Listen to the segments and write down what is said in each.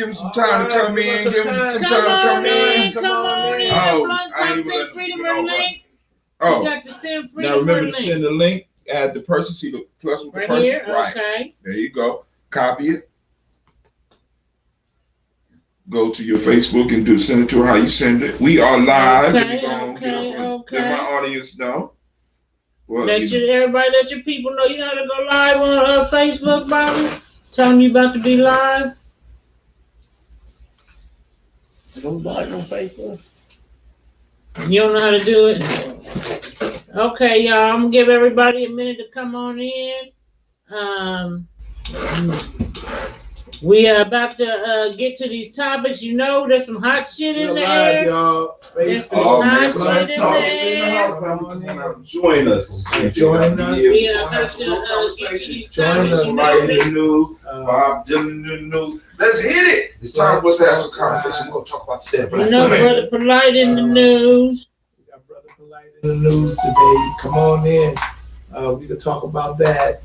Give him some time to come in. Give him some time to come in. Come on in. Oh, I ain't even Freedom link. Oh, You got to send Freedom now remember to link. send the link. Add the person. See the plus with the Right person. Here? Right. Okay. There you go. Copy it. Go to your Facebook and send it to her how you send it. We are live. Okay. Let my audience know. Well, everybody, let your people know you know how to go live on Facebook, Bobby. Tell them you about to be live. Go live on Facebook. You don't know how to do it? Okay, y'all. I'm gonna give everybody a minute to come on in. We are about to get to these topics. You know, there's some hot shit in the air. Y'all. There's some hot shit in there. Join us. Join us. We are about to get to these Join us. Right in the news. Bob Dylan in the news. Let's hit it. It's time for us to have some conversation. We're going to talk about today. You know, Brother Polight in the news. We got Brother Polight in the news today. Come on in. We can talk about that.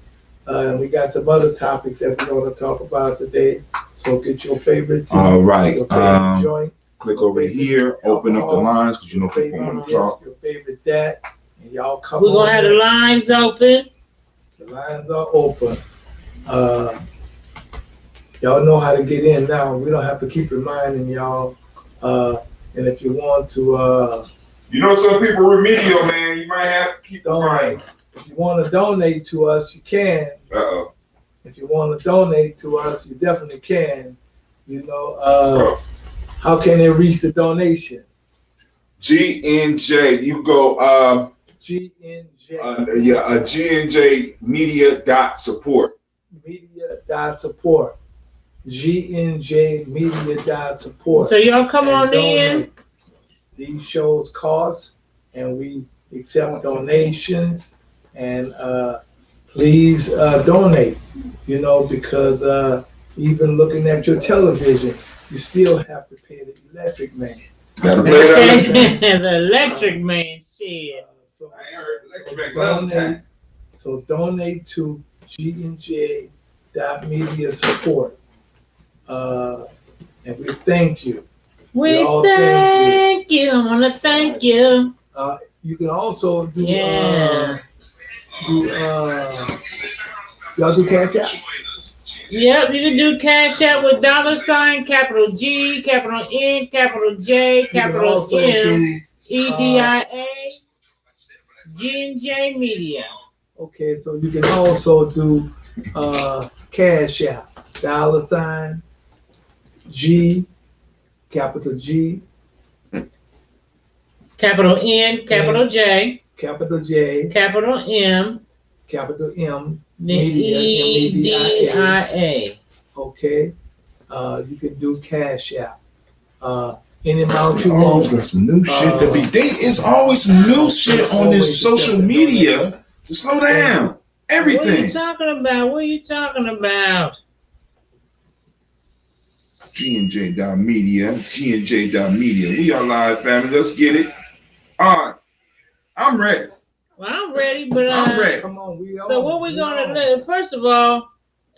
We got some other topics that we're going to talk about today. So get your favorite thing. All right. Your favorite joint. Click over here. Open up the lines because you know people want to talk. Your favorite that. And y'all come We're going to have the lines open. The lines are open. Y'all know how to get in now. We don't have to keep reminding y'all. And if you want to... you know some people remedial, man. You might have to keep reminding. If you want to donate to us, you can. Uh-oh. If you want to donate to us, you definitely can. You know, how can they reach the donation? GNJ. You go... GNJ. GNJ media.support. Media.support. GNJ media.support. So y'all come on in. These shows cost, and we accept donations. And please donate, you know, because even looking at your television, you still have to pay the electric man. Gotta pay the electric man. The electric man, shit. So I heard electric man. Donate to GNJ.media support. And we thank you. We thank you. I want to thank you. You can also do, y'all do Cash App? Yep, you can do Cash App with $, capital G, capital N, capital J, capital M, EDIA, G&J Media. Okay, so you can also do Cash App, $, G, capital G, capital N, capital J, capital J, capital M, Media, EDIA. Okay, you can do Cash App. Any amount you want. Got some new shit to be. It's always some new shit on this social media to slow down everything. What are you talking about? What are you talking about? GNJ.media. GNJ.media. We are live, family. Let's get it. All right. I'm ready. Well, I'm ready, but I'm ready. Come on, so what we gonna do? First of all,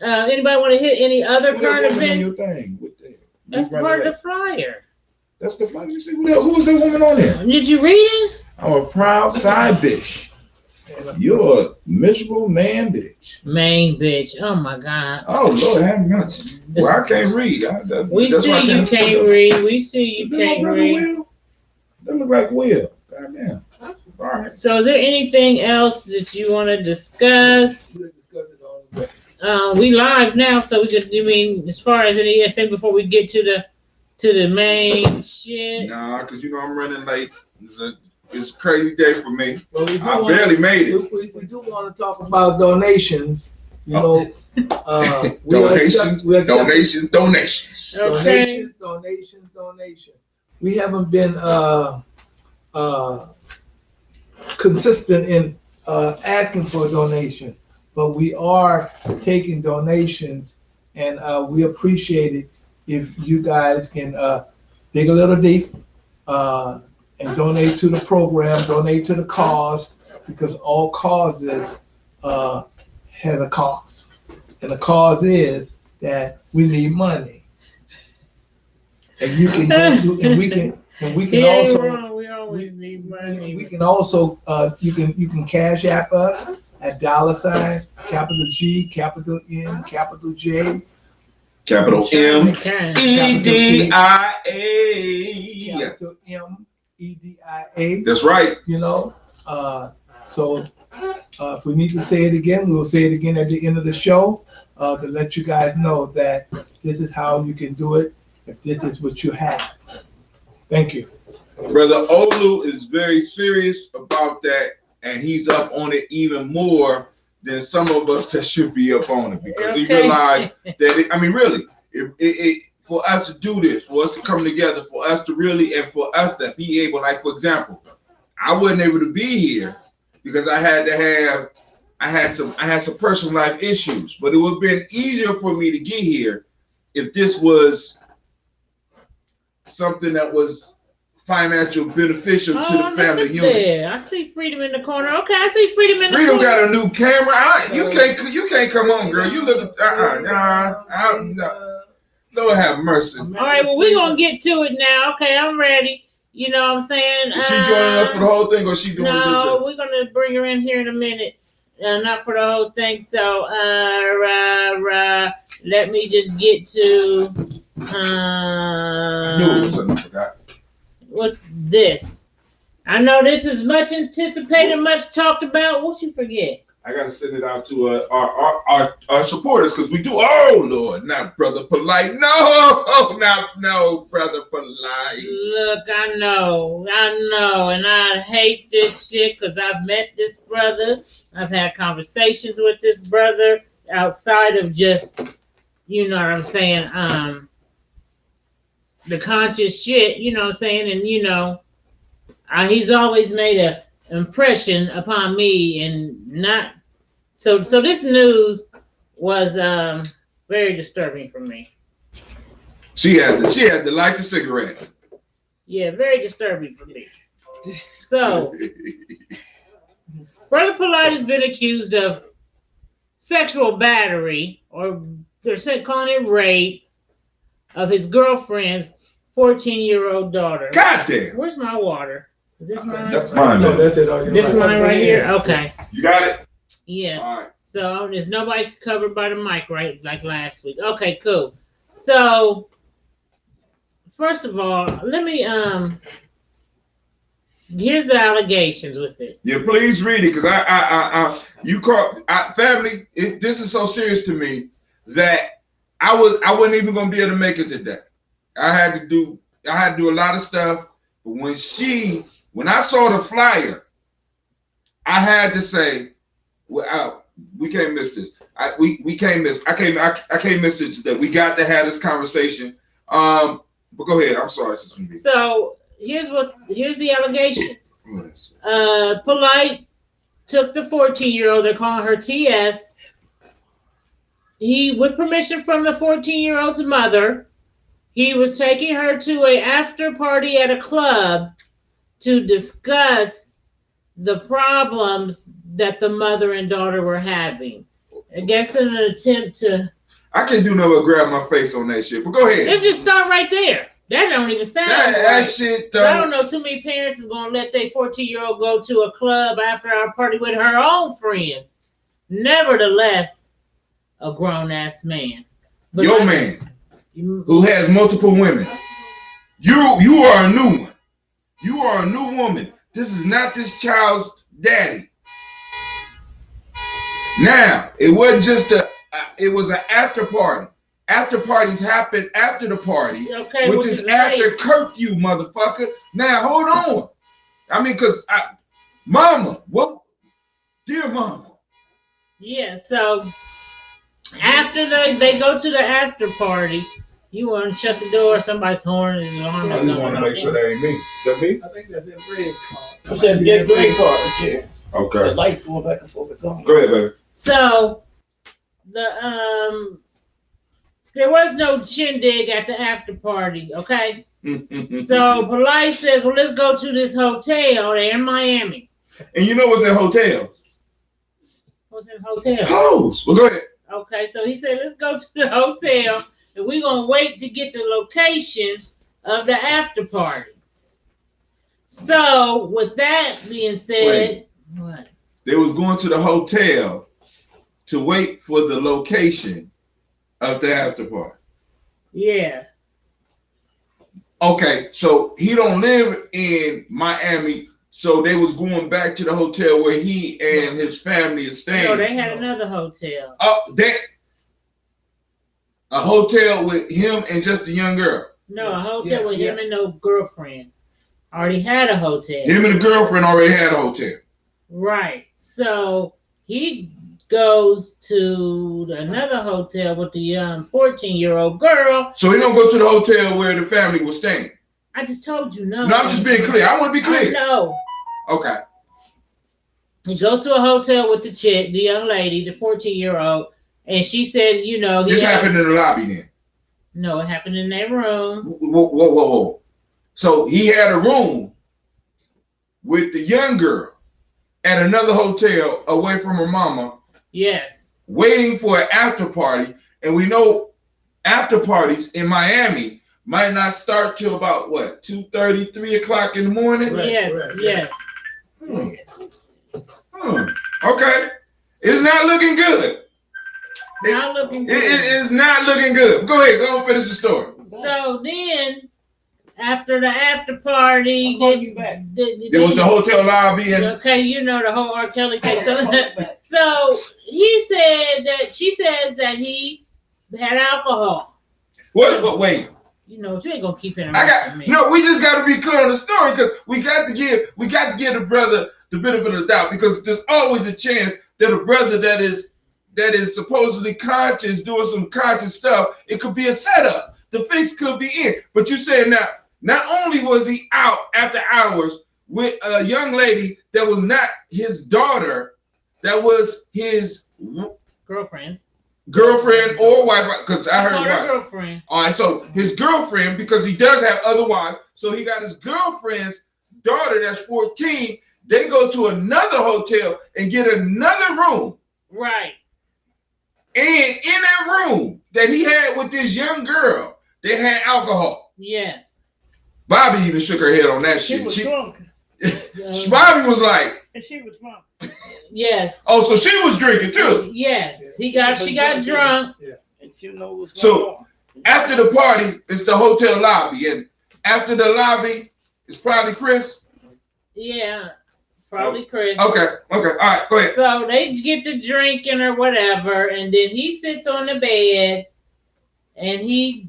anybody want to hit any other current events? That's part of the flyer. That's the flyer. You see who's that woman on there? Did you read it? I'm a proud side bitch. You're a miserable man bitch. Main bitch. Oh my God. Oh Lord, have mercy. Well, I can't read. We see you can't read. We see you can't read. That look like Will. Goddamn. All right. So is there anything else that you want to discuss? We live now, so we could. I mean, as far as anything before we get to the main shit. Nah, cause you know I'm running late. It's a crazy day for me. Well, I barely made it. We do want to talk about donations. You know, donations. Okay. Donations. We haven't been consistent in asking for a donation, but we are taking donations, and we appreciate it if you guys can dig a little deep and donate to the program, donate to the cause, because all causes has a cause, and the cause is that we need money. and you can go through, and we can He ain't also wrong. We always need money. we can also you can cash app us at $ capital G capital N capital J Capital M EDIA. capital M EDIA. That's right. You know, so if we need to say it again, we'll say it again at the end of the show to let you guys know that this is how you can do it if this is what you have. Thank you. Brother Olu is very serious about that, and he's up on it even more than some of us that should be up on it, because he realized that really, for us to do this, for us to come together, for us to really, and for us to be able, like for example, I wasn't able to be here because I had some personal life issues, but it would have been easier for me to get here if this was something that was financial beneficial to the family unit. There. I see Freedom in the corner. Okay, I see Freedom in the corner. Freedom got a new camera. You can't come on, girl. You look Lord have mercy. All right, well, we're going to get to it now. Okay, I'm ready. You know what I'm saying? Is she joining us for the whole thing, or is she doing just No, we're going to bring her in here in a minute. Not for the whole thing. So, let me just get to I knew it was something I forgot. What's this? I know this is much anticipated, much talked about. What you forget? I gotta send it out to our supporters, because we do. Oh Lord, not Brother Polight. No, Brother Polight. Look, I know, and I hate this shit because I've met this brother. I've had conversations with this brother outside of just, you know what I'm saying, the conscious shit, you know what I'm saying, and you know, he's always made an impression upon me, and not so this news was very disturbing for me. She had to light the cigarette. Yeah, very disturbing for me. So Brother Polight has been accused of sexual battery, or they're calling it rape, of his girlfriend's 14-year-old daughter. God damn. Where's my water? Is this mine? That's mine. No, that's it. This mine right here? Okay. You got it? Yeah. All right. So there's nobody covered by the mic, right? Like last week. Okay, cool. So first of all, let me here's the allegations with it. Yeah, please read it, because you caught family. This is so serious to me that I wasn't even gonna be able to make it today. I had to do a lot of stuff. But when I saw the flyer, I had to say, well, we can't miss this. We can't miss. I can't miss it today. We got to have this conversation. But go ahead. I'm sorry, Sister B. So here's the allegations. Polight took the 14-year-old. They're calling her TS. He, with permission from the 14-year-old's mother, he was taking her to an after party at a club to discuss the problems that the mother and daughter were having. I guess in an attempt to... I can't do nothing but grab my face on that shit, but go ahead. Let's just start right there. That don't even sound right. That shit don't... I don't know too many parents is going to let their 14-year-old go to a club after our party with her own friends. Nevertheless, a grown-ass man. But your man, who has multiple women. You are a new one. You are a new woman. This is not this child's daddy. Now, it wasn't just it was an after party. After parties happen after the party, okay, which is after curfew, motherfucker. Now, hold on. I mean, because mama, what? Dear mama. Yeah, so after they go to the after party, you want to shut the door, somebody's horn is on. I just want to make sure that ain't me. That me? I think that's that red card. I said that red card right there. Okay. The lights going back and forth. Go ahead, baby. So there was no shindig at the after party, okay? So Polight says, well, let's go to this hotel there in Miami. And you know what's that hotel? What's in the hotel? Hoes. Well, go ahead. Okay, so he said, let's go to the hotel, and we're going to wait to get the location of the after party. So, with that being said, what? They was going to the hotel to wait for the location of the after party. Yeah. Okay, so he don't live in Miami, so they was going back to the hotel where he and his family is staying. No, they had another hotel. A hotel with him and just a young girl. No, a hotel with him and no girlfriend. Already had a hotel. Him and the girlfriend already had a hotel. Right. So he goes to another hotel with the young 14-year-old girl. So he don't go to the hotel where the family was staying. I just told you no. No, I'm just being clear. I want to be clear. No. Okay. He goes to a hotel with the chick, the young lady, the 14-year-old, and she said, you know, this happened in the lobby then. No, it happened in their room. Whoa. So he had a room with the young girl at another hotel away from her mama. Yes. Waiting for an after party. And we know after parties in Miami might not start till about what, 2:30, 3 o'clock in the morning? Right, yes. Okay. It's not looking good. It is not looking good. Go ahead, go and finish the story. So then, after the after party, there was the hotel lobby and okay, you know the whole R. Kelly thing. So he said that she says that he had alcohol. What? Wait. You know, you ain't gonna keep it. No, we just got to be clear on the story because we got to give the brother the benefit of the doubt because there's always a chance that a brother that is supposedly conscious doing some conscious stuff, it could be a setup. The fix could be in. But you saying now, not only was he out after hours with a young lady that was not his daughter, that was his girlfriend or wife, because I heard wife. Girlfriend. All right, so his girlfriend, because he does have other wives, so he got his girlfriend's daughter that's 14. They go to another hotel and get another room. Right. And in that room that he had with this young girl, they had alcohol. Yes. Bobby even shook her head on that shit. She was drunk. Bobby was like, and she was drunk. Yes. Oh, so she was drinking too. Yes. She got drunk. Yeah. And she knows what's going on. After the party, it's the hotel lobby, and after the lobby, it's probably Chris. Yeah. Probably Chris. Okay. All right, go ahead. So they get to drinking or whatever, and then he sits on the bed, and he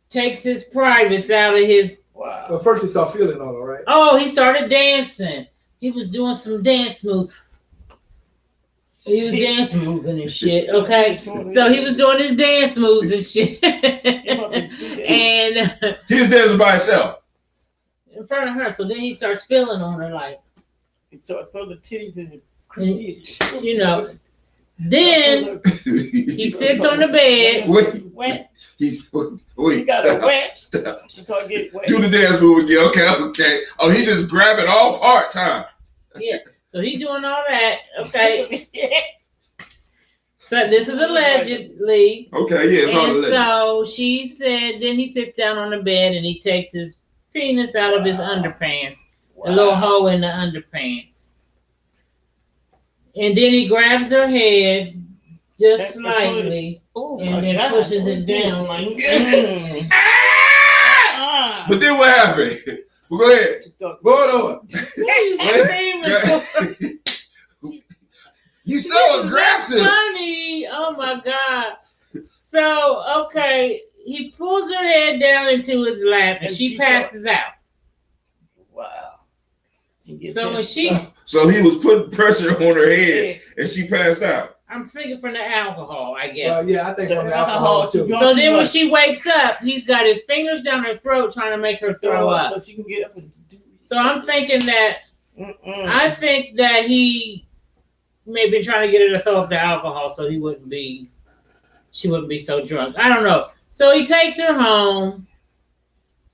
takes his privates out of his. Wow. Well, first he started feeling on her, right? Oh, he started dancing. He was doing some dance moves. He was dance moving and shit. Okay, so he was doing his dance moves and shit, and he was dancing by himself in front of her. So then he starts feeling on her like. Throw the titties in the you know. Then he sits on the bed. Wet. He got a wet. She told get wet. Do the dance move again. Okay. Oh, he just grabbing all parts, huh? Yeah. So he doing all that. Okay. So this is allegedly. Okay. Yeah. It's all alleged. So she said. Then he sits down on the bed and he takes his penis out of his underpants. A little hole in the underpants. And then he grabs her head just slightly and then pushes it down like But then what happened? Well, go ahead. Go on. You so aggressive. That's funny. Oh my God. So, okay, he pulls her head down into his lap and she passes out. Wow. So when so he was putting pressure on her head and she passed out. I'm thinking from the alcohol, I guess. Yeah, I think from the alcohol too. So then when she wakes up, he's got his fingers down her throat trying to make her throw up. So she can get up and so I'm thinking that I think that he may be trying to get her to throw up the alcohol so she wouldn't be so drunk. I don't know. So he takes her home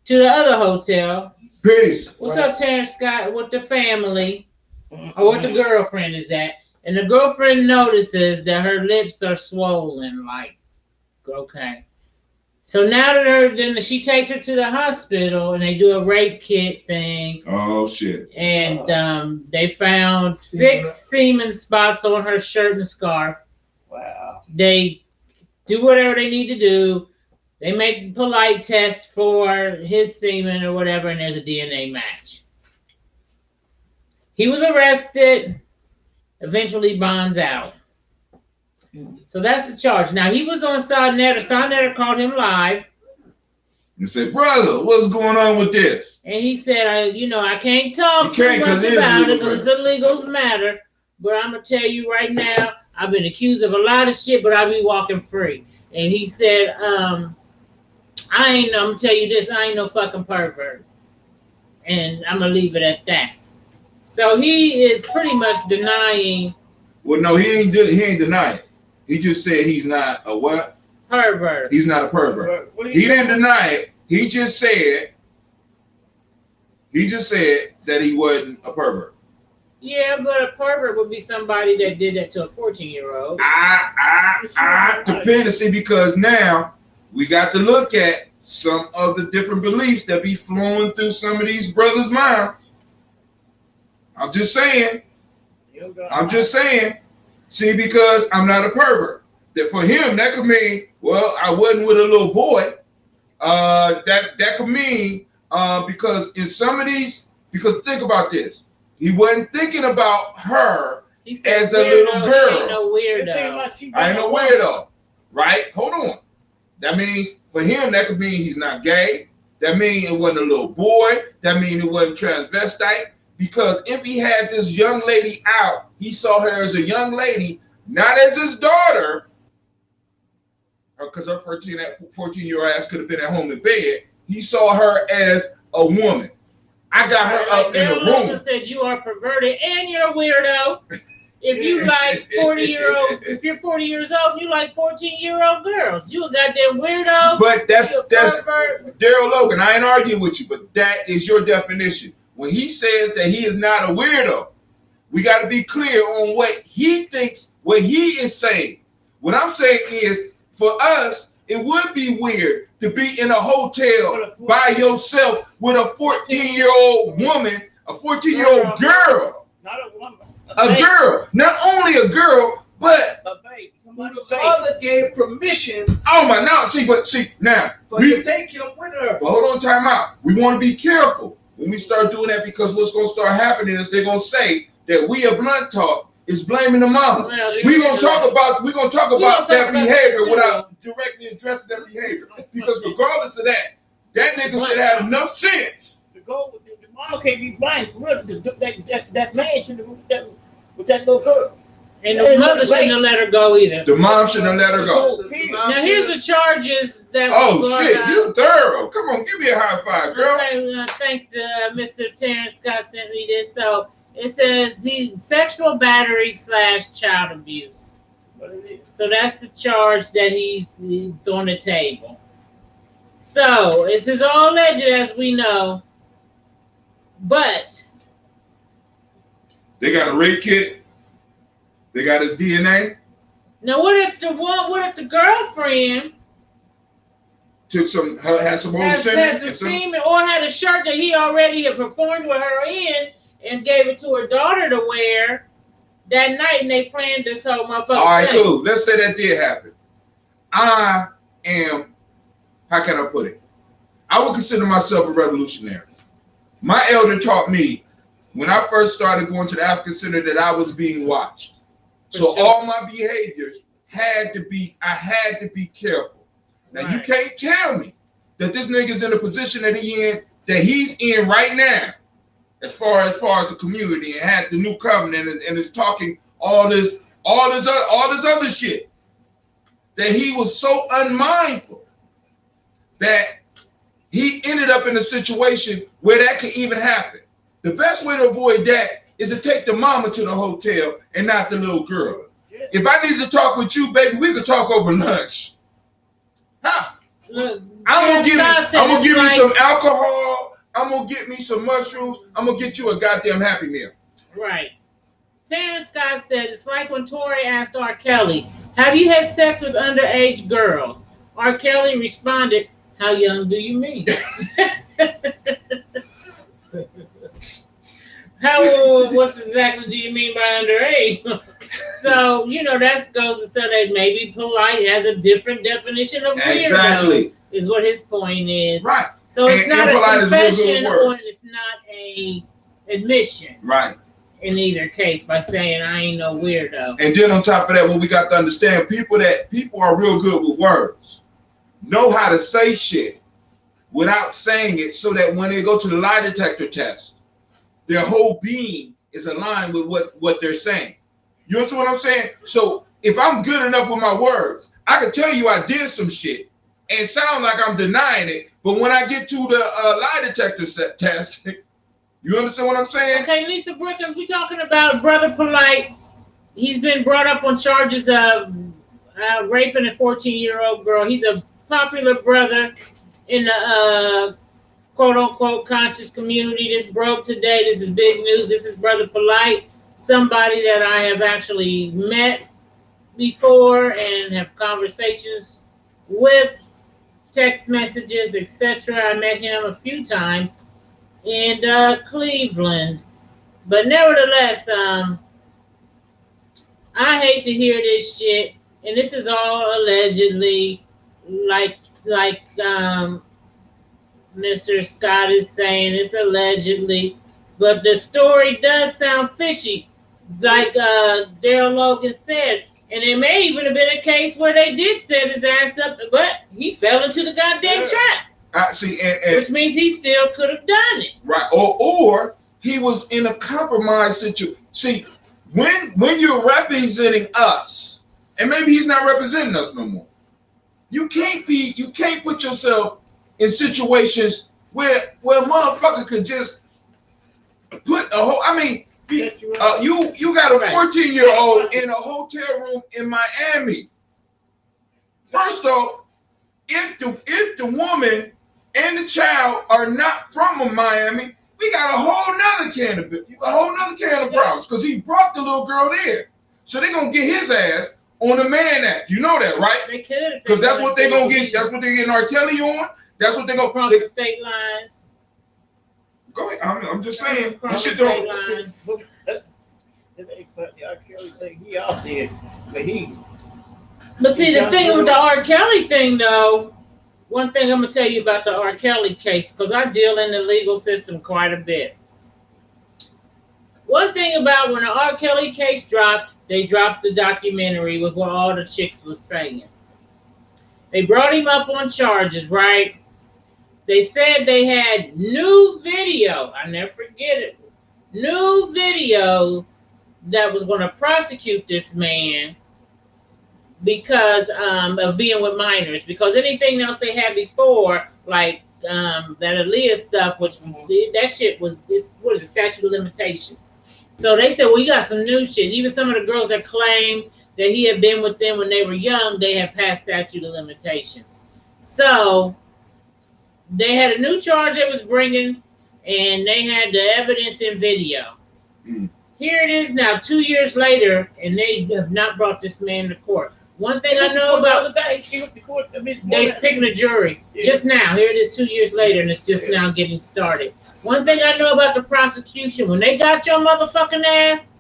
to the other hotel. Peace. What's up, Terrence Scott, with the family, or what the girlfriend is at. And the girlfriend notices that her lips are swollen, like, okay. So now that then she takes her to the hospital and they do a rape kit thing. Oh shit! And they found 6 semen spots on her shirt and scarf. Wow. They do whatever they need to do. They make Polight test for his semen or whatever, and there's a DNA match. He was arrested. Eventually bonds out. So that's the charge. Now he was on Sonnetter. Sonnetter called him live. And said, brother, what's going on with this? And he said, I can't talk too much about it because the legals matter. But I'm going to tell you right now, I've been accused of a lot of shit, but I'll be walking free. And he said, I'm going to tell you this, I ain't no fucking pervert. And I'm going to leave it at that. So he is pretty much denying. Well, no, he ain't denying. He just said he's not a what? Pervert. He's not a pervert. He didn't deny it. He just said that he wasn't a pervert. Yeah, but a pervert would be somebody that did that to a 14-year-old. Dependency, because now we got to look at some of the different beliefs that be flowing through some of these brothers' minds. I'm just saying. See, because I'm not a pervert. That for him, that could mean, well, I wasn't with a little boy. That could mean because in some of these, because think about this, he wasn't thinking about her as a little girl. I ain't no weirdo. I ain't no weirdo, right? Hold on. That means for him, that could mean he's not gay. That means it wasn't a little boy. That means it wasn't transvestite. Because if he had this young lady out, he saw her as a young lady, not as his daughter, because her 14-year-old ass could have been at home in bed. He saw her as a woman. I got her up in a room. Said you are perverted and you're a weirdo. If you like 40-year-old, if you're 40 years old and you like 14-year-old girls, you a goddamn weirdo. But that's Daryl Logan. I ain't arguing with you, but that is your definition. When he says that he is not a weirdo, we got to be clear on what he thinks, what he is saying. What I'm saying is, for us, it would be weird to be in a hotel by yourself with a 14-year-old woman, a 14-year-old girl. Not a woman. A girl. Not only a girl, but a baby. The father gave permission. Oh my, now. But you take him with her. But hold on, time out. We want to be careful when we start doing that, because what's going to start happening is they're going to say that we at Blunt Talk is blaming the mama. Well, we're going to talk about that behavior without directly addressing that behavior. Because regardless of that nigga should have enough sense. The mama can't be blamed for real. That man should have moved with that little girl. And the mother shouldn't have let her go either. The mom shouldn't have let her go. Now here's the charges that. Oh shit, you thorough. Come on, give me a high five, girl. Okay, thanks to Mr. Terrence Scott sent me this. So it says sexual battery / child abuse. So that's the charge that he's on the table. So this is all alleged, as we know, but they got a rape kit. They got his DNA. Now, what if the girlfriend had some old semen, or had a shirt that he already had performed with her in and gave it to her daughter to wear that night, and they planned this whole motherfucker. All right, cool. Let's say that did happen. I am, how can I put it? I would consider myself a revolutionary. My elder taught me when I first started going to the African Center that I was being watched. So all my behaviors I had to be careful. Now you can't tell me that this nigga's in the position that he's in right now, as far as the community, and had the new covenant and is talking all this other shit, that he was so unmindful that he ended up in a situation where that could even happen. The best way to avoid that is to take the mama to the hotel and not the little girl. If I need to talk with you, baby, we could talk over lunch. Huh? Look, I'm gonna give me some alcohol. I'm gonna get me some mushrooms. I'm gonna get you a goddamn Happy Meal. Right. Terrence Scott said it's like when Tori asked R. Kelly, "Have you had sex with underage girls?" R. Kelly responded, "How young do you mean?" What exactly do you mean by underage? So, you know, that goes to say that maybe Polight has a different definition of weirdo. Exactly. Is what his point is. Right. So it's not a confession or words. it's not a admission. Right. In either case, by saying I ain't no weirdo. And then on top of that, what we got to understand, people are real good with words, know how to say shit without saying it, so that when they go to the lie detector test, their whole being is aligned with what they're saying. You understand what I'm saying? So if I'm good enough with my words, I can tell you I did some shit and sound like I'm denying it. But when I get to the lie detector test, you understand what I'm saying? Okay, Lisa Brookins, we talking about Brother Polight. He's been brought up on charges of raping a 14-year-old girl. He's a popular brother in the quote-unquote conscious community. This broke today. This is big news. This is Brother Polight, somebody that I have actually met before and have conversations with, text messages, etc. I met him a few times in Cleveland. But nevertheless, I hate to hear this shit. And this is all allegedly, like Mr. Scott is saying, it's allegedly. But the story does sound fishy, like Daryl Logan said. And it may even have been a case where they did set his ass up, but he fell into the goddamn trap. See, which means he still could have done it. Right. Or he was in a compromised situation. See, when you're representing us, and maybe he's not representing us no more, you can't put yourself in situations where a motherfucker could just put a whole, I mean, you got a 14-year-old in a hotel room in Miami. First off, if the woman and the child are not from Miami, we got a whole nother can of problems, because he brought the little girl there. So they're gonna get his ass on the Mann Act. You know that, right? They could, because that's what they're gonna get. That's what they're getting R. Kelly on. That's what they're gonna cross the state lines. Go ahead. I'm just saying. Cross This shit the don't. state lines. It ain't but the R. Kelly thing. He out there, but he. But see, the thing with the R. Kelly thing, though, one thing I'm gonna tell you about the R. Kelly case, because I deal in the legal system quite a bit. One thing about when the R. Kelly case dropped, they dropped the documentary with what all the chicks was saying. They brought him up on charges, right? They said they had new video. I never forget it. New video that was going to prosecute this man because of being with minors. Because anything else they had before, like that Aaliyah stuff, which that shit was, what is it, statute of limitation. So they said, well, you got some new shit. Even some of the girls that claimed that he had been with them when they were young, they have passed statute of limitations. So they had a new charge they was bringing, and they had the evidence in video. Here it is now, 2 years later, and they have not brought this man to court. One thing I know about, they picking a jury just now. Here it is 2 years later, and it's just now getting started. One thing I know about the prosecution, when they got your motherfucking ass,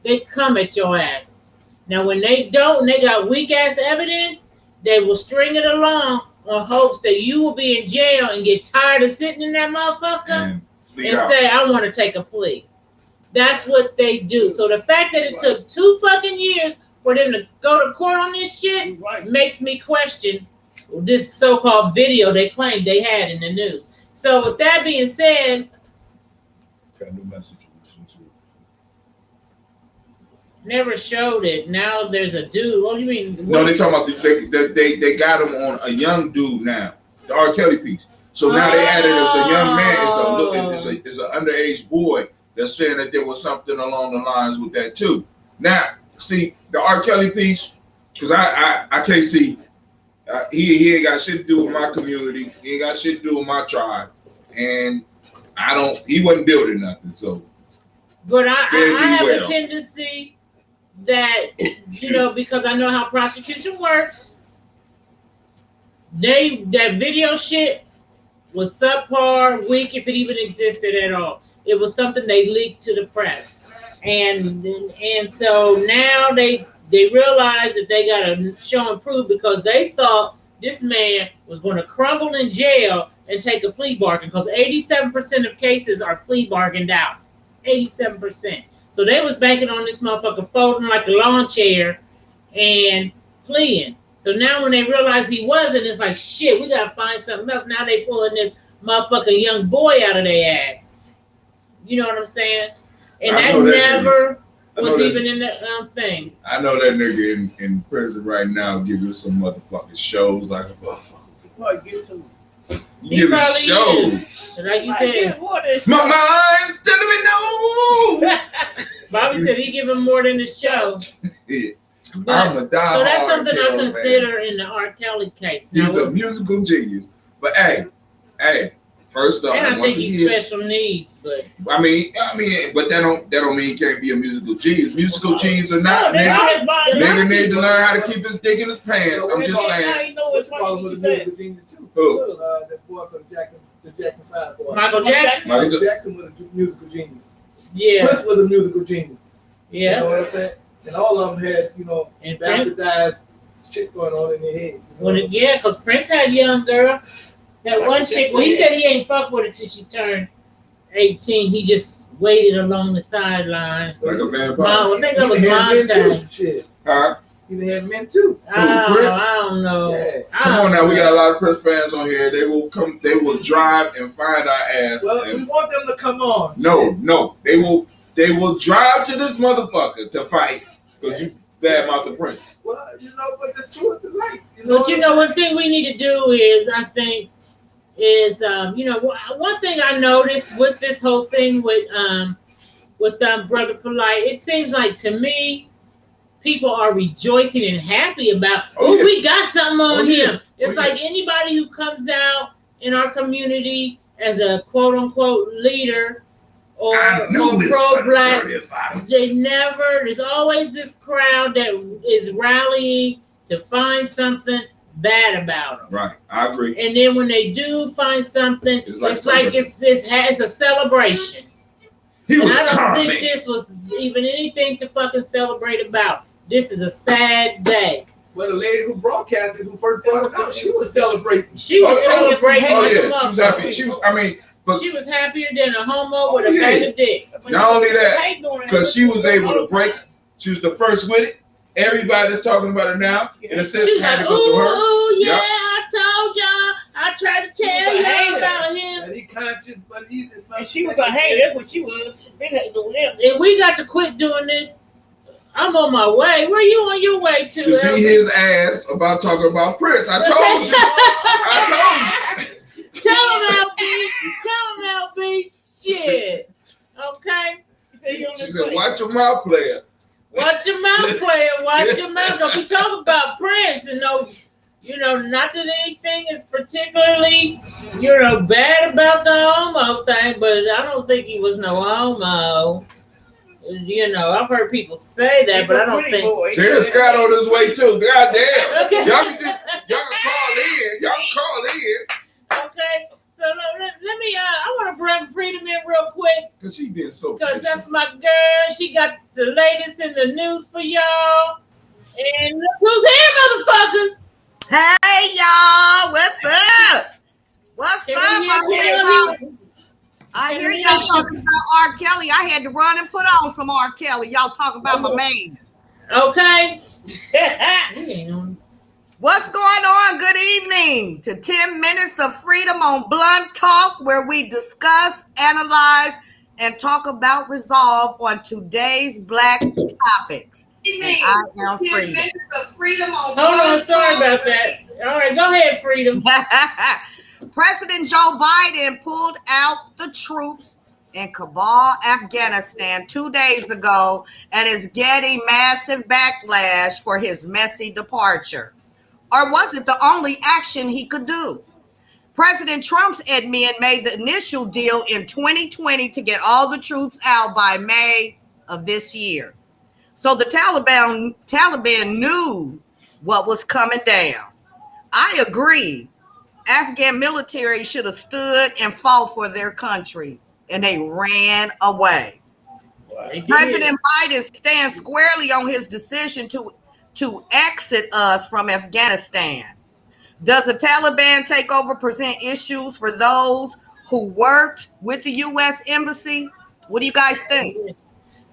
they come at your ass. Now, when they don't, and they got weak-ass evidence, they will string it along on hopes that you will be in jail and get tired of sitting in that motherfucker and say, I want to take a plea. That's what they do. So the fact that it took 2 fucking years for them to go to court on this shit makes me question this so-called video they claimed they had in the news. So with that being said, got a new message. never showed it. Now there's a dude. What do you mean? No, they talking about they got him on a young dude now, the R. Kelly piece. So now they added as a young man. It's an underage boy that's saying that there was something along the lines with that too. Now, see the R. Kelly piece, because I can't see. He ain't got shit to do with my community. He ain't got shit to do with my tribe, and he wasn't building nothing. So, but I have a tendency that, you know, because I know how prosecution works, that video shit was subpar, weak, if it even existed at all. It was something they leaked to the press, and so now they realize that they got to show and prove because they thought this man was going to crumble in jail and take a plea bargain because 87% of cases are plea bargained out. 87%. So they was banking on this motherfucker folding like a lawn chair and pleading. So now when they realize he wasn't, it's like, shit, we got to find something else. Now they pulling this motherfucking young boy out of their ass. You know what I'm saying? And that never was even in the thing. I know that nigga in prison right now giving some motherfucking shows like a motherfucker. You giving shows. Like you said. My mind's telling me no. Bobby said he giving more than the show. Yeah. But, I'm a die so that's something I Kelly, consider man. In the R. Kelly case. He's a musical genius. But hey, first off, and I once think he's again, special needs, but I mean, but that don't mean he can't be a musical genius. Musical genius or not, nigga need to learn how to keep his dick in his pants. I'm just saying. Who? The boy from the Jackson 5 boy. Michael Jackson. Michael Jackson was a musical genius. Yeah. Prince was a musical genius. Yeah. You know what I'm saying? And all of them had, bastardized shit going on in their head. Yeah, because Prince had young girl. That one chick, well, he said he ain't fuck with her till she turned 18. He just waited along the sidelines. Like a vampire. No, I think that was Montana. Huh? He had men too. I don't know. Yeah. Come on now, we got a lot of Prince fans on here. They will drive and find our ass. Well, we want them to come on. No, they will drive to this motherfucker to fight because you badmouth the Prince. Well, but the truth is right. One thing we need to do is, I think, one thing I noticed with this whole thing with Brother Polight, it seems like to me, people are rejoicing and happy about, we got something on him. It's like anybody who comes out in our community as a quote unquote leader or pro-black, there's always this crowd that is rallying to find something bad about them. Right, I agree. And then when they do find something, it's like it's a celebration. I don't think this was even anything to fucking celebrate about. This is a sad day. Well, the lady who broadcasted, who first brought it out, she was celebrating. She was celebrating. Oh yeah, she was happy. She was happier than a homo with a bag of dicks. Not only that, because she was able to break. She was the first with it. Everybody that's talking about it now, in a sense, had to go through her. Oh yeah, I told y'all. I tried to tell you about him. And he conscious, but he's. And she was a hater. That's what she was. Big hater with him. And we got to quit doing this. I'm on my way. Where you on your way to? To beat his ass about talking about Prince. I told you. I told you. Tell him, LB. Shit. Okay. She said, "Watch your mouth, player. Watch your mouth, player. Watch your mouth. Don't be talking about Prince and not that anything is particularly, bad about the homo thing, but I don't think he was no homo. I've heard people say that, but I don't think. Jerry Scott on his way too. Goddamn. Okay. Y'all can call in. Y'all can call in. Okay. So let me. I want to bring Freedom in real quick. Cause she been so. Cause that's my girl. She got the latest in the news for y'all. And look who's here, motherfuckers. Hey y'all, what's up? What's up? I hear y'all talking about R. Kelly. I had to run and put on some R. Kelly. Y'all talking about my man. Okay. What's going on? Good evening to 10 minutes of freedom on Blunt Talk, where we discuss, analyze, and talk about resolve on today's Black topics. And I am Freedom. Hold on, sorry about that. All right, go ahead, Freedom. President Joe Biden pulled out the troops in Kabul, Afghanistan 2 days ago and is getting massive backlash for his messy departure. Or was it the only action he could do? President Trump's admin made the initial deal in 2020 to get all the troops out by May of this year. So the Taliban knew what was coming down. I agree. Afghan military should have stood and fought for their country, and they ran away. President Biden stands squarely on his decision to exit us from Afghanistan. Does the Taliban takeover present issues for those who worked with the U.S. Embassy? What do you guys think?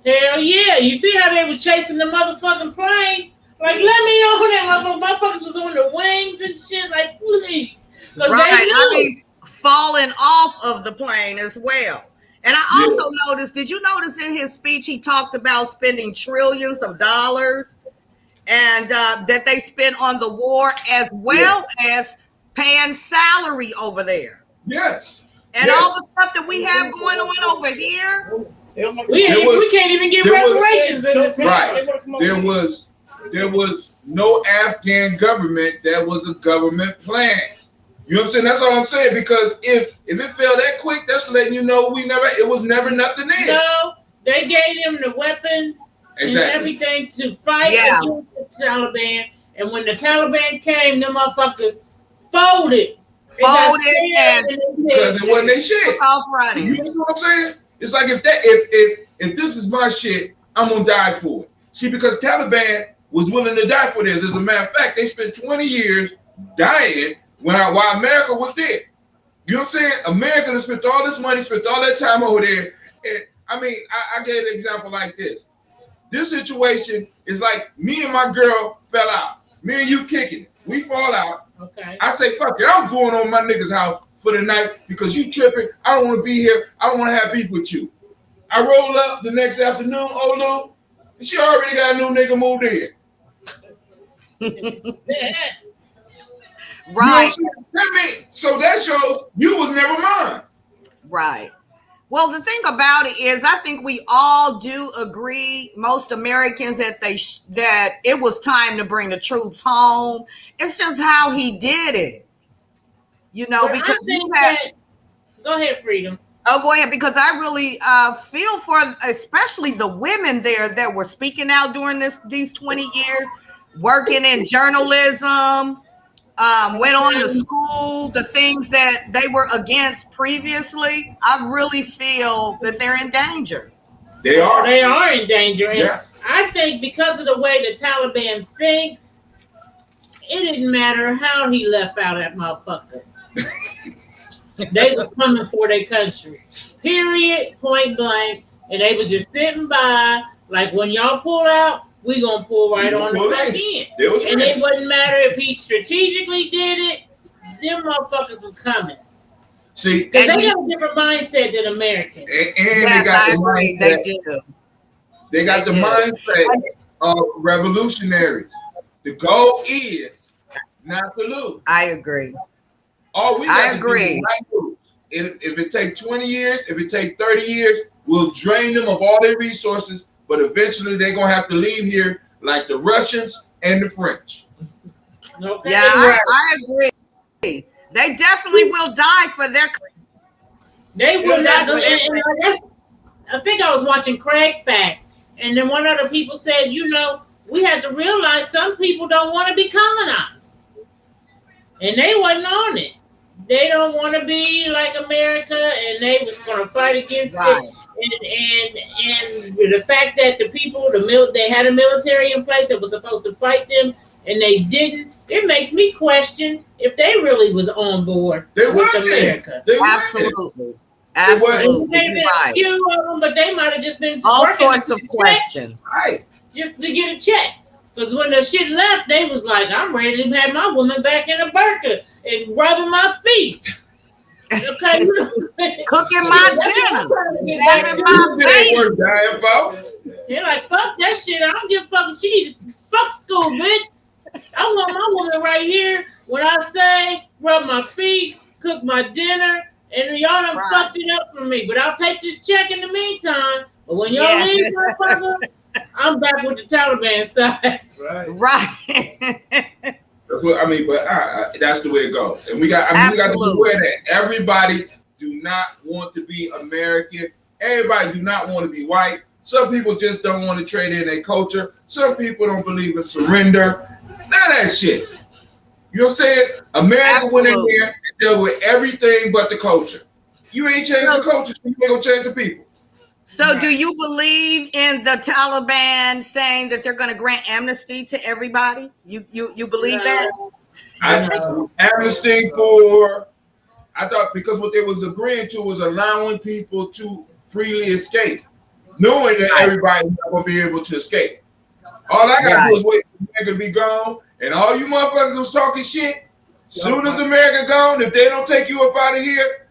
Hell yeah. You see how they was chasing the motherfucking plane? Like, let me on that motherfuckers was on the wings and shit. Like, please. Right. I mean, falling off of the plane as well. And I also noticed, did you notice in his speech, he talked about spending trillions of dollars and that they spent on the war as well as paying salary over there. Yes. And all the stuff that we have going on over here. We can't even get reparations in this. Right. There was no Afghan government that was a government plan. You know what I'm saying? That's all I'm saying. Because if it fell that quick, that's letting you know it was never nothing in. No, they gave them the weapons and everything to fight against the Taliban. And when the Taliban came, them motherfuckers folded. And because it wasn't their shit. Off running. You know what I'm saying? It's like if this is my shit, I'm gonna die for it. See, because Taliban was willing to die for this. As a matter of fact, they spent 20 years dying while America was there. You know what I'm saying? America has spent all this money, spent all that time over there. And I mean, I gave an example like this. This situation is like me and my girl fell out. Me and you kicking it. We fall out. Okay. I say, fuck it, I'm going on my nigga's house for the night because you tripping. I don't want to be here. I don't want to have beef with you. I roll up the next afternoon, Olu, and she already got a new nigga moved in. Right. You know so that shows you was never mine. Right. Well, the thing about it is, I think we all do agree, most Americans, that that it was time to bring the troops home. It's just how he did it, you know. Well, because go ahead, Freedom. Oh, go ahead, because I really feel for especially the women there that were speaking out during these 20 years, working in journalism. Went on to school, the things that they were against previously. I really feel that they're in danger. They are. They are in danger. And yeah. I think because of the way the Taliban thinks, it didn't matter how he left out that motherfucker. They were coming for their country. Period, point blank. And they was just sitting by, like, when y'all pull out, we gonna pull right on the back end. And it wouldn't matter if he strategically did it, them motherfuckers was coming. See, because they have a different mindset than Americans. And yes, they got the mindset. They got the mindset of revolutionaries. The goal is not to lose. I agree. All we got to do is not lose. If it takes 20 years, if it takes 30 years, we'll drain them of all their resources. But eventually they're going to have to leave here like the Russians and the French. Okay. Yeah, I agree. They definitely will die for their country. They will not. I think I was watching Craig Facts, and then one other people said, you know, we have to realize some people don't want to be colonized. And they wasn't on it. They don't want to be like America, and they was going to fight against it. And the fact that the people, they had a military in place that was supposed to fight them, and they didn't, it makes me question if they really was on board with America. Absolutely. Absolutely. There been a few of them, but they might have just been all sorts of questions. Right. Just to get a check. Because when the shit left, they was like, I'm ready to have my woman back in a burqa and rubbing my feet. Okay, cooking my dinner, having my baby. They're like, fuck that shit. I don't give a fuck if she needs to fuck school, bitch. I want my woman right here. When I say rub my feet, cook my dinner, and y'all done fucked it up for me. But I'll take this check in the meantime. But when y'all leave, motherfucker, I'm back with the Taliban side. Right. I mean, but that's the way it goes, and we got to be aware that everybody do not want to be American. Everybody do not want to be white. Some people just don't want to trade in their culture. Some people don't believe in surrender. None of that shit. You You know what I'm saying? America went in Absolutely. there and dealt with everything but the culture. You ain't changed the culture, so you ain't gonna change the people. So, do you believe in the Taliban saying that they're going to grant amnesty to everybody? You believe that? Amnesty for, I thought, because what they was agreeing to was allowing people to freely escape, knowing that everybody's not gonna be able to escape. All I gotta do is wait for America to be gone, and all you motherfuckers who's talking shit. Soon as America gone, if they don't take you up out of here,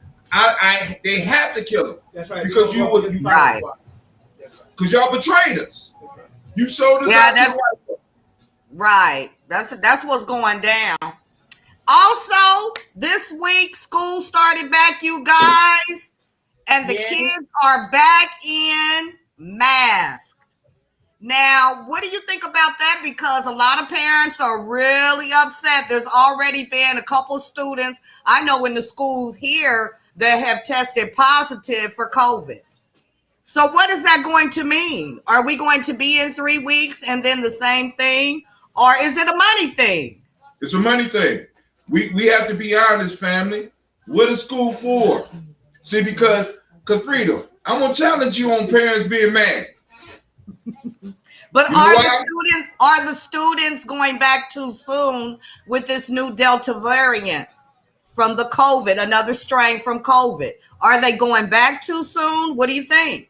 they have to kill them. That's right. Because Right. Because y'all betrayed us. You sold us out to the white folks. Right. That's what's going down. Also, this week school started back, you guys, and the kids are back in masks. Now, what do you think about that? Because a lot of parents are really upset. There's already been a couple students I know in the schools here that have tested positive for COVID. So what is that going to mean? Are we going to be in 3 weeks and then the same thing? Or is it a money thing? It's a money thing. We have to be honest, family. What is school for? See, because Freedom, I'm gonna challenge you on parents being mad. But are the students going back too soon with this new Delta variant from the COVID, another strain from COVID? Are they going back too soon? What do you think?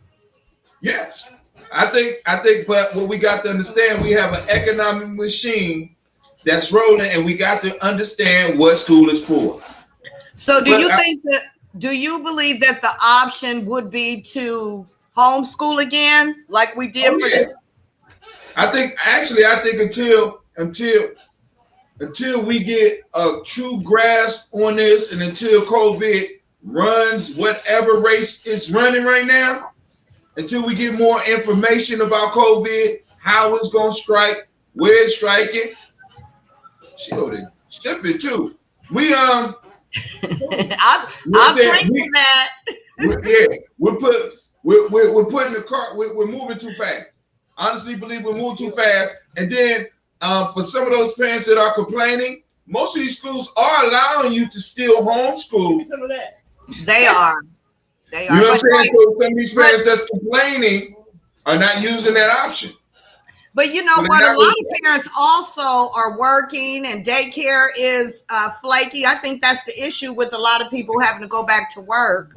Yes, I think, but what we got to understand, we have an economic machine that's rolling, and we got to understand what school is for. So do you believe that the option would be to homeschool again, like we did for this? I think until we get a true grasp on this, and until COVID runs whatever race it's running right now, until we get more information about COVID, how it's gonna strike, where it's striking. She over there sipping too. I'll drink to that. We're putting the car. We're moving too fast. Honestly, believe we're moving too fast. And then for some of those parents that are complaining, most of these schools are allowing you to still homeschool. Some of that. They are. You know what I'm saying? So some of these parents that's complaining are not using that option. But you know what? A lot of parents also are working, and daycare is flaky. I think that's the issue with a lot of people having to go back to work,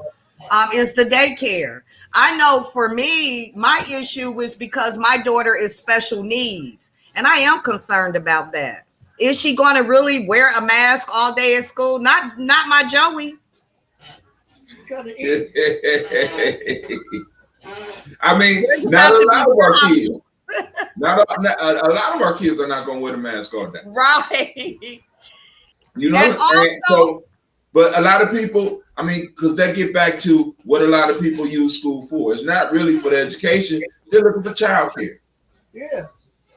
is the daycare. I know for me, my issue was because my daughter is special needs, and I am concerned about that. Is she going to really wear a mask all day at school? Not my Joey. I mean, not a lot of our kids. A lot of our kids are not going to wear the mask all day. Right. You know, but a lot of people, I mean, because they get back to what a lot of people use school for. It's not really for the education. They're looking for childcare. Yeah.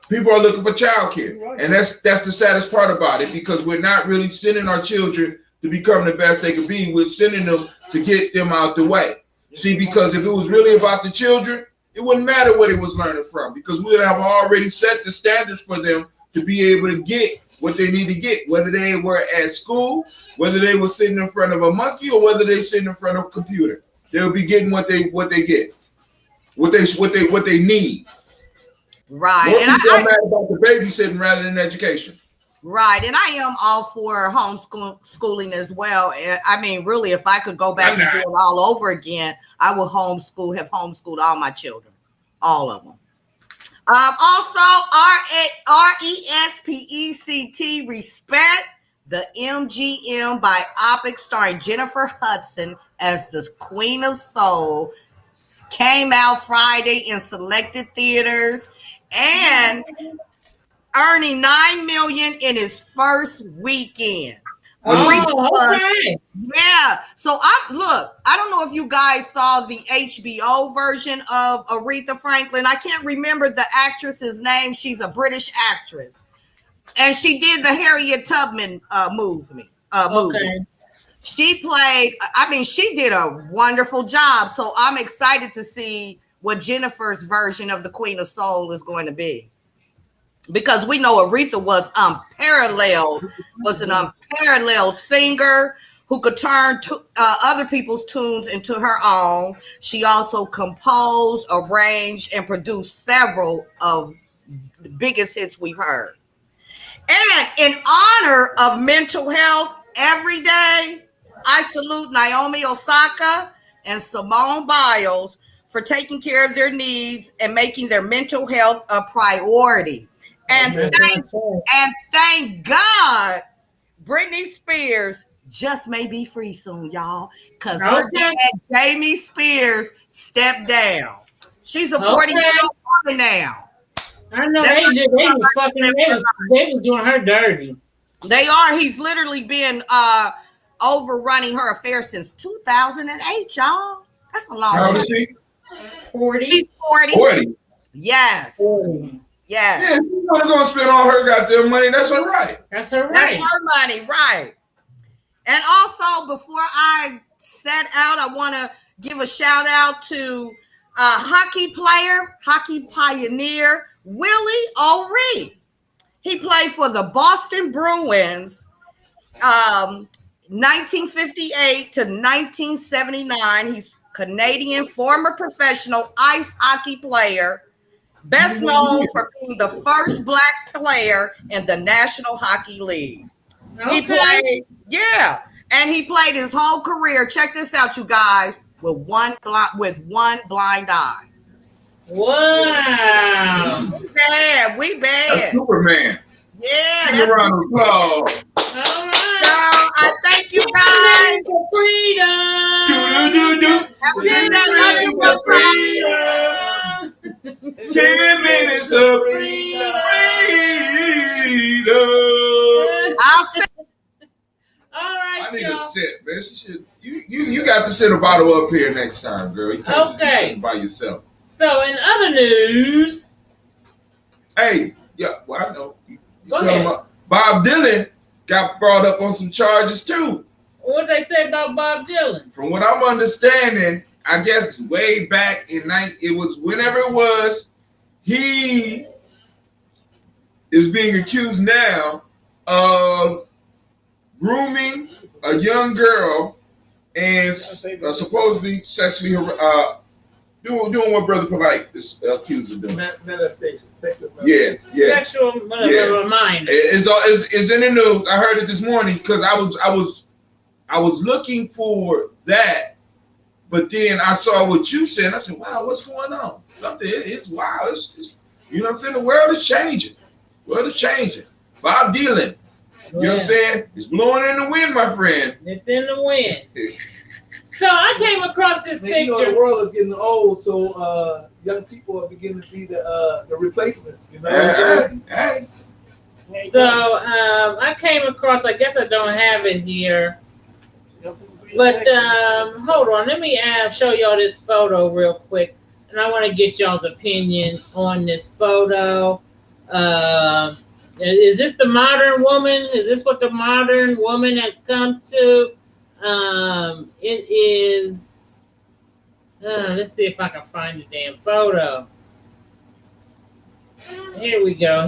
People are looking for childcare. Right. And that's the saddest part about it, because we're not really sending our children to become the best they could be. We're sending them to get them out the way. See, because if it was really about the children, it wouldn't matter what it was learning from, because we would have already set the standards for them to be able to get what they need to get, whether they were at school, whether they were sitting in front of a monkey, or whether they sitting in front of a computer. They'll be getting what they get, what they need. Right. More people are mad about the babysitting rather than education. Right, and I am all for homeschooling as well. I mean, really, if I could go back and do it all over again, I would have homeschooled all my children, all of them. Also, RESPECT, Respect the MGM biopic starring Jennifer Hudson as the Queen of Soul came out Friday in selected theaters and earning $9 million in his first weekend. Okay. Yeah. So I don't know if you guys saw the HBO version of Aretha Franklin. I can't remember the actress's name. She's a British actress, and she did the Harriet Tubman movie. Okay. She played. I mean, she did a wonderful job. So I'm excited to see what Jennifer's version of the Queen of Soul is going to be. because we know Aretha was an unparalleled singer who could turn other people's tunes into her own. She also composed, arranged, and produced several of the biggest hits we've heard. And in honor of mental health every day, I salute Naomi Osaka and Simone Biles for taking care of their needs and making their mental health a priority. And thank God Britney Spears just may be free soon, y'all, because her dad, Jamie Spears, stepped down. She's a 40-year-old woman now. I know they was doing her dirty. They are. He's literally been overrunning her affair since 2008, y'all. That's a long time. How old is she? 40. She's 40. 40. Yes. 40. Yes. Yeah, she's not gonna spend all her goddamn money. That's her right. That's her right. That's her money, right. And also, before I set out, I want to give a shout out to hockey player, hockey pioneer, Willie O'Ree. He played for the Boston Bruins 1958 to 1979. He's Canadian former professional ice hockey player, best known for being the first Black player in the National Hockey League. Okay. He played, and he played his whole career. Check this out, you guys, with one blind eye. Wow. We bad. That's Superman. Yeah. Give a round of applause. All right. So I thank you guys. For freedom. Do. Have a good day. Love you. 10 minutes of freedom. I'll say. All right, I need y'all. to sit, man. You got to sit a bottle up here next time, girl. You can't just sit by yourself. So in other news, hey, yeah, well I know. Go ahead. About Bob Dylan got brought up on some charges too. What they say about Bob Dylan? From what I'm understanding, I guess way back in it was whenever it was, he is being accused now of grooming a young girl and supposedly sexually doing what Brother Polight is accused of doing. Yeah. Sexual reminder. It's in the news. I heard it this morning because I was looking for that, but then I saw what you said. And I said, "Wow, what's going on? Something it's wow. It's, you know what I'm saying? The world is changing. Bob Dylan. You know what I'm saying? It's blowing in the wind, my friend. It's in the wind. So I came across this picture. You know, the world is getting old, so young people are beginning to be the replacement. You know what I'm saying? So I came across. I guess I don't have it here, but hold on. Let me show y'all this photo real quick, and I want to get y'all's opinion on this photo. Is this the modern woman? Is this what the modern woman has come to? It is. Let's see if I can find the damn photo. Here we go.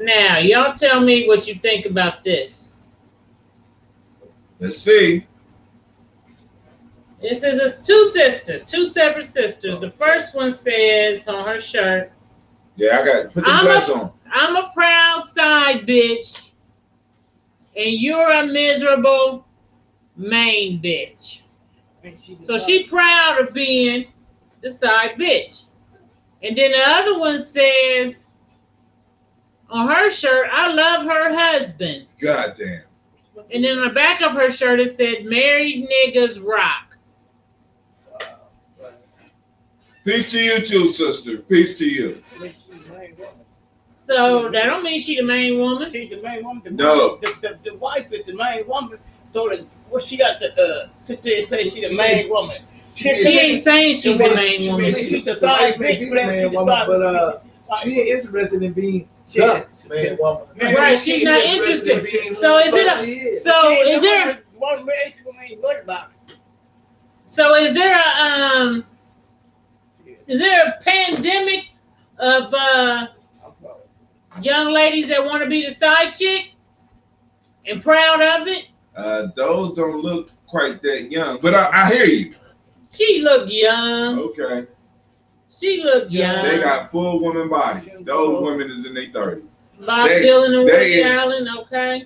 Now, y'all tell me what you think about this. Let's see. This is two separate sisters. The first one says on her shirt, Yeah, I got to put the glass on. I'm a proud side bitch, and you're a miserable main bitch. So she proud of being the side bitch. And then the other one says on her shirt, I love her husband. God damn. And then on the back of her shirt, it said, married niggas rock. Peace to you too, sister. Peace to you. So that don't mean she the main woman. She's the main woman. No. The wife is the main woman. So what she got to say she the main woman. She ain't saying she's the main woman. She's the side bitch. But she ain't interested in being the main woman. Right, she's not interested. So is there one married to him ain't worried about it. So is there a pandemic of young ladies that want to be the side chick and proud of it? Those don't look quite that young, but I hear you. She look young. Okay. She look young. They got full woman bodies. Those women is in their 30s. Bob Dylan and Woody Allen, okay.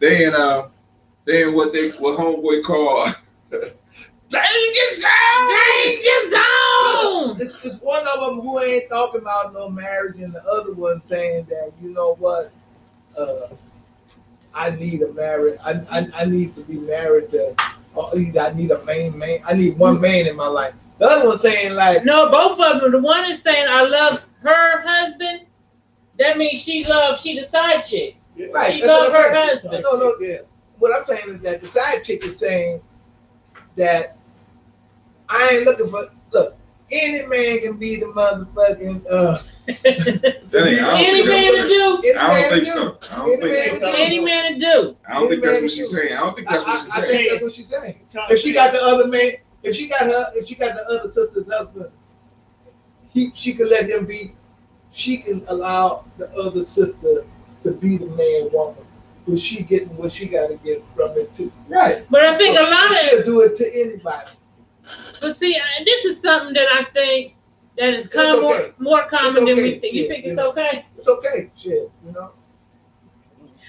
They in what homeboy call danger zone. Danger zone. It's one of them who ain't talking about no marriage, and the other one saying that, you know what, I need a marriage. I need to be married to. I need a main man. I need one man in my life. The other one saying like, no, both of them. The one is saying I love her husband. That means she the side chick. right, She love her husband. No, yeah. What I'm saying is that the side chick is saying that I ain't looking for. Look, any man can be the motherfucking. Any man to do. I don't think so. Any man to do. I don't think that's what she's saying. I don't think that's what she's I saying. think that's what she's saying. If she got the other man, if she got the other sister's husband, she can let him be. She can allow the other sister to be the man woman, but she getting what she got to get from it too. Right. But I think a lot of she'll do it to anybody. But see, this is something that I think that is more common than we think. You think it's okay? It's okay, shit. You know.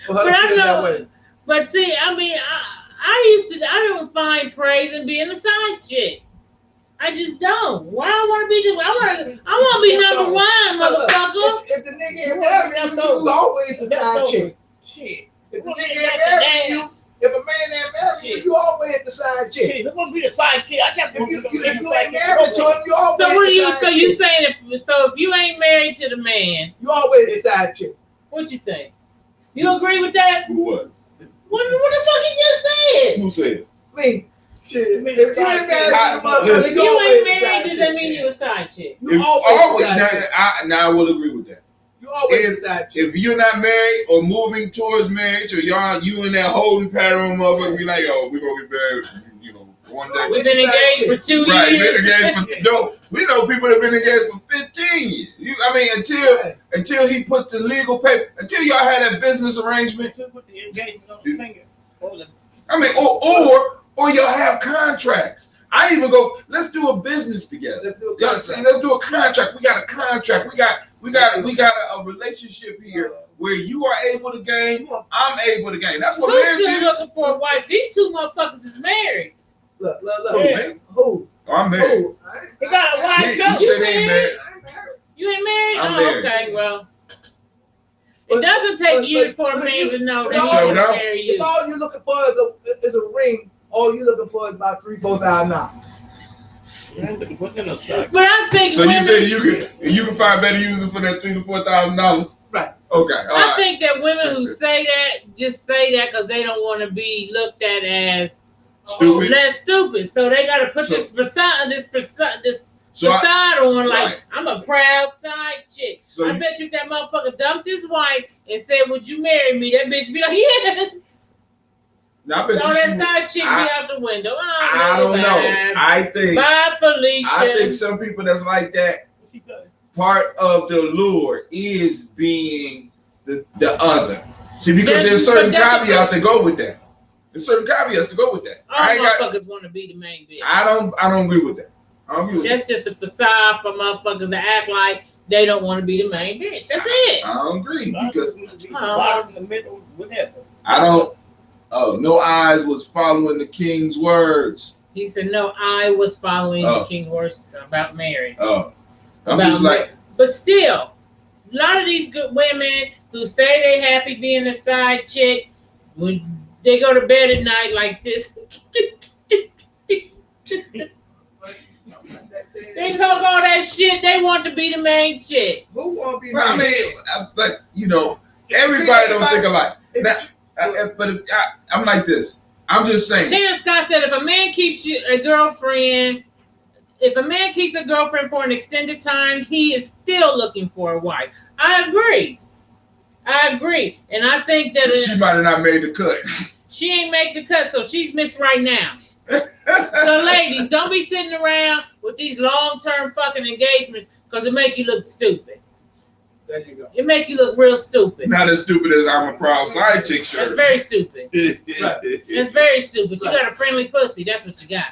But I know. But see, I mean, I don't find praise in being a side chick. I just don't. Why I want to be this? I want to be number one, motherfucker. If the nigga ain't married, you always the side chick. Shit. If the nigga ain't married, if a man ain't married, you always the side chick. Shit, who's gonna be the side chick? I got If you ain't married to him, you always So what are you? the So side you chick. saying if you ain't married to the man, You always the side chick. what you think? You agree with that? Who what? What the fuck you just said? Who said? I mean, shit. If you ain't married to the motherfucker, Listen. If you always ain't the side married, does that chick. mean you a side chick? You If always the side chick. now I will agree with that. You always the side chick. If you're not married or moving towards marriage, or you in that holding pattern, motherfucker, be like, oh, we're gonna get married, you know, one day. We've been engaged for 2 Right, years. been engaged for we know people that have been engaged for 15 years. Until he put the legal paper, until y'all had that business arrangement. To put the engagement on the finger. I mean, or y'all have contracts. I even go, let's do a business together. Let's do a contract. We got a contract. We got a relationship here where you are able to gain, I'm able to gain. That's what Who's marriage still is. looking for a wife? These two motherfuckers is married. Look. Yeah. Who? Oh, I'm married. Who? He got a wife You too. said they ain't married. I ain't married. You ain't married? I'm Oh, married. okay, well. But- It doesn't take but- years for a but man you- to know but that all- he wants to Showed up. marry If you. all you're looking for is a ring, all you're looking for is about $3,000-$4,000. But I think So you women, say you can find better users for that $3,000 to $4,000? Right. Okay. All I right. think that women who say that just say that because they don't want to be looked at as Stupid. less stupid. So they got to put So- this facade So on, like, right. I'm a proud side chick. So I you- bet you that motherfucker dumped his wife and said, "Would you marry me?" That bitch be like, "Yes." Now, I bet So you that she- side chick be out the window. Oh, I don't know. Bye, Felicia. I think some people that's like that, part of the allure is being the other. See, because there's certain caveats that go with that. There's certain caveats to go with that. All motherfuckers want to be the main bitch. I don't agree with that. I don't agree with That's just a facade for motherfuckers to act like they don't want to be the main bitch. That's it. I don't agree because in the middle, whatever. I don't. Oh, no eyes was following the king's words. He said, "No, I was following the Oh. King horse about marriage." Oh, I'm About just like, but still, a lot of these good women who say they happy being a side chick, when they go to bed at night like this, they talk all that shit. They want to be the main chick. Who want to be I married? mean, like everybody don't think alike. Now, I'm like this. I'm just saying. Terrence Scott said, if a man keeps a girlfriend for an extended time, he is still looking for a wife. I agree. And I think that She might have not made the cut. she ain't make the cut, so she's missed right now. So ladies, don't be sitting around with these long-term fucking engagements because it make you look stupid. There you go. It make you look real stupid. Not as stupid as I'm a proud side chick That's shirt. very stupid. Right. That's very stupid. You Right. got a friendly pussy. That's what you got.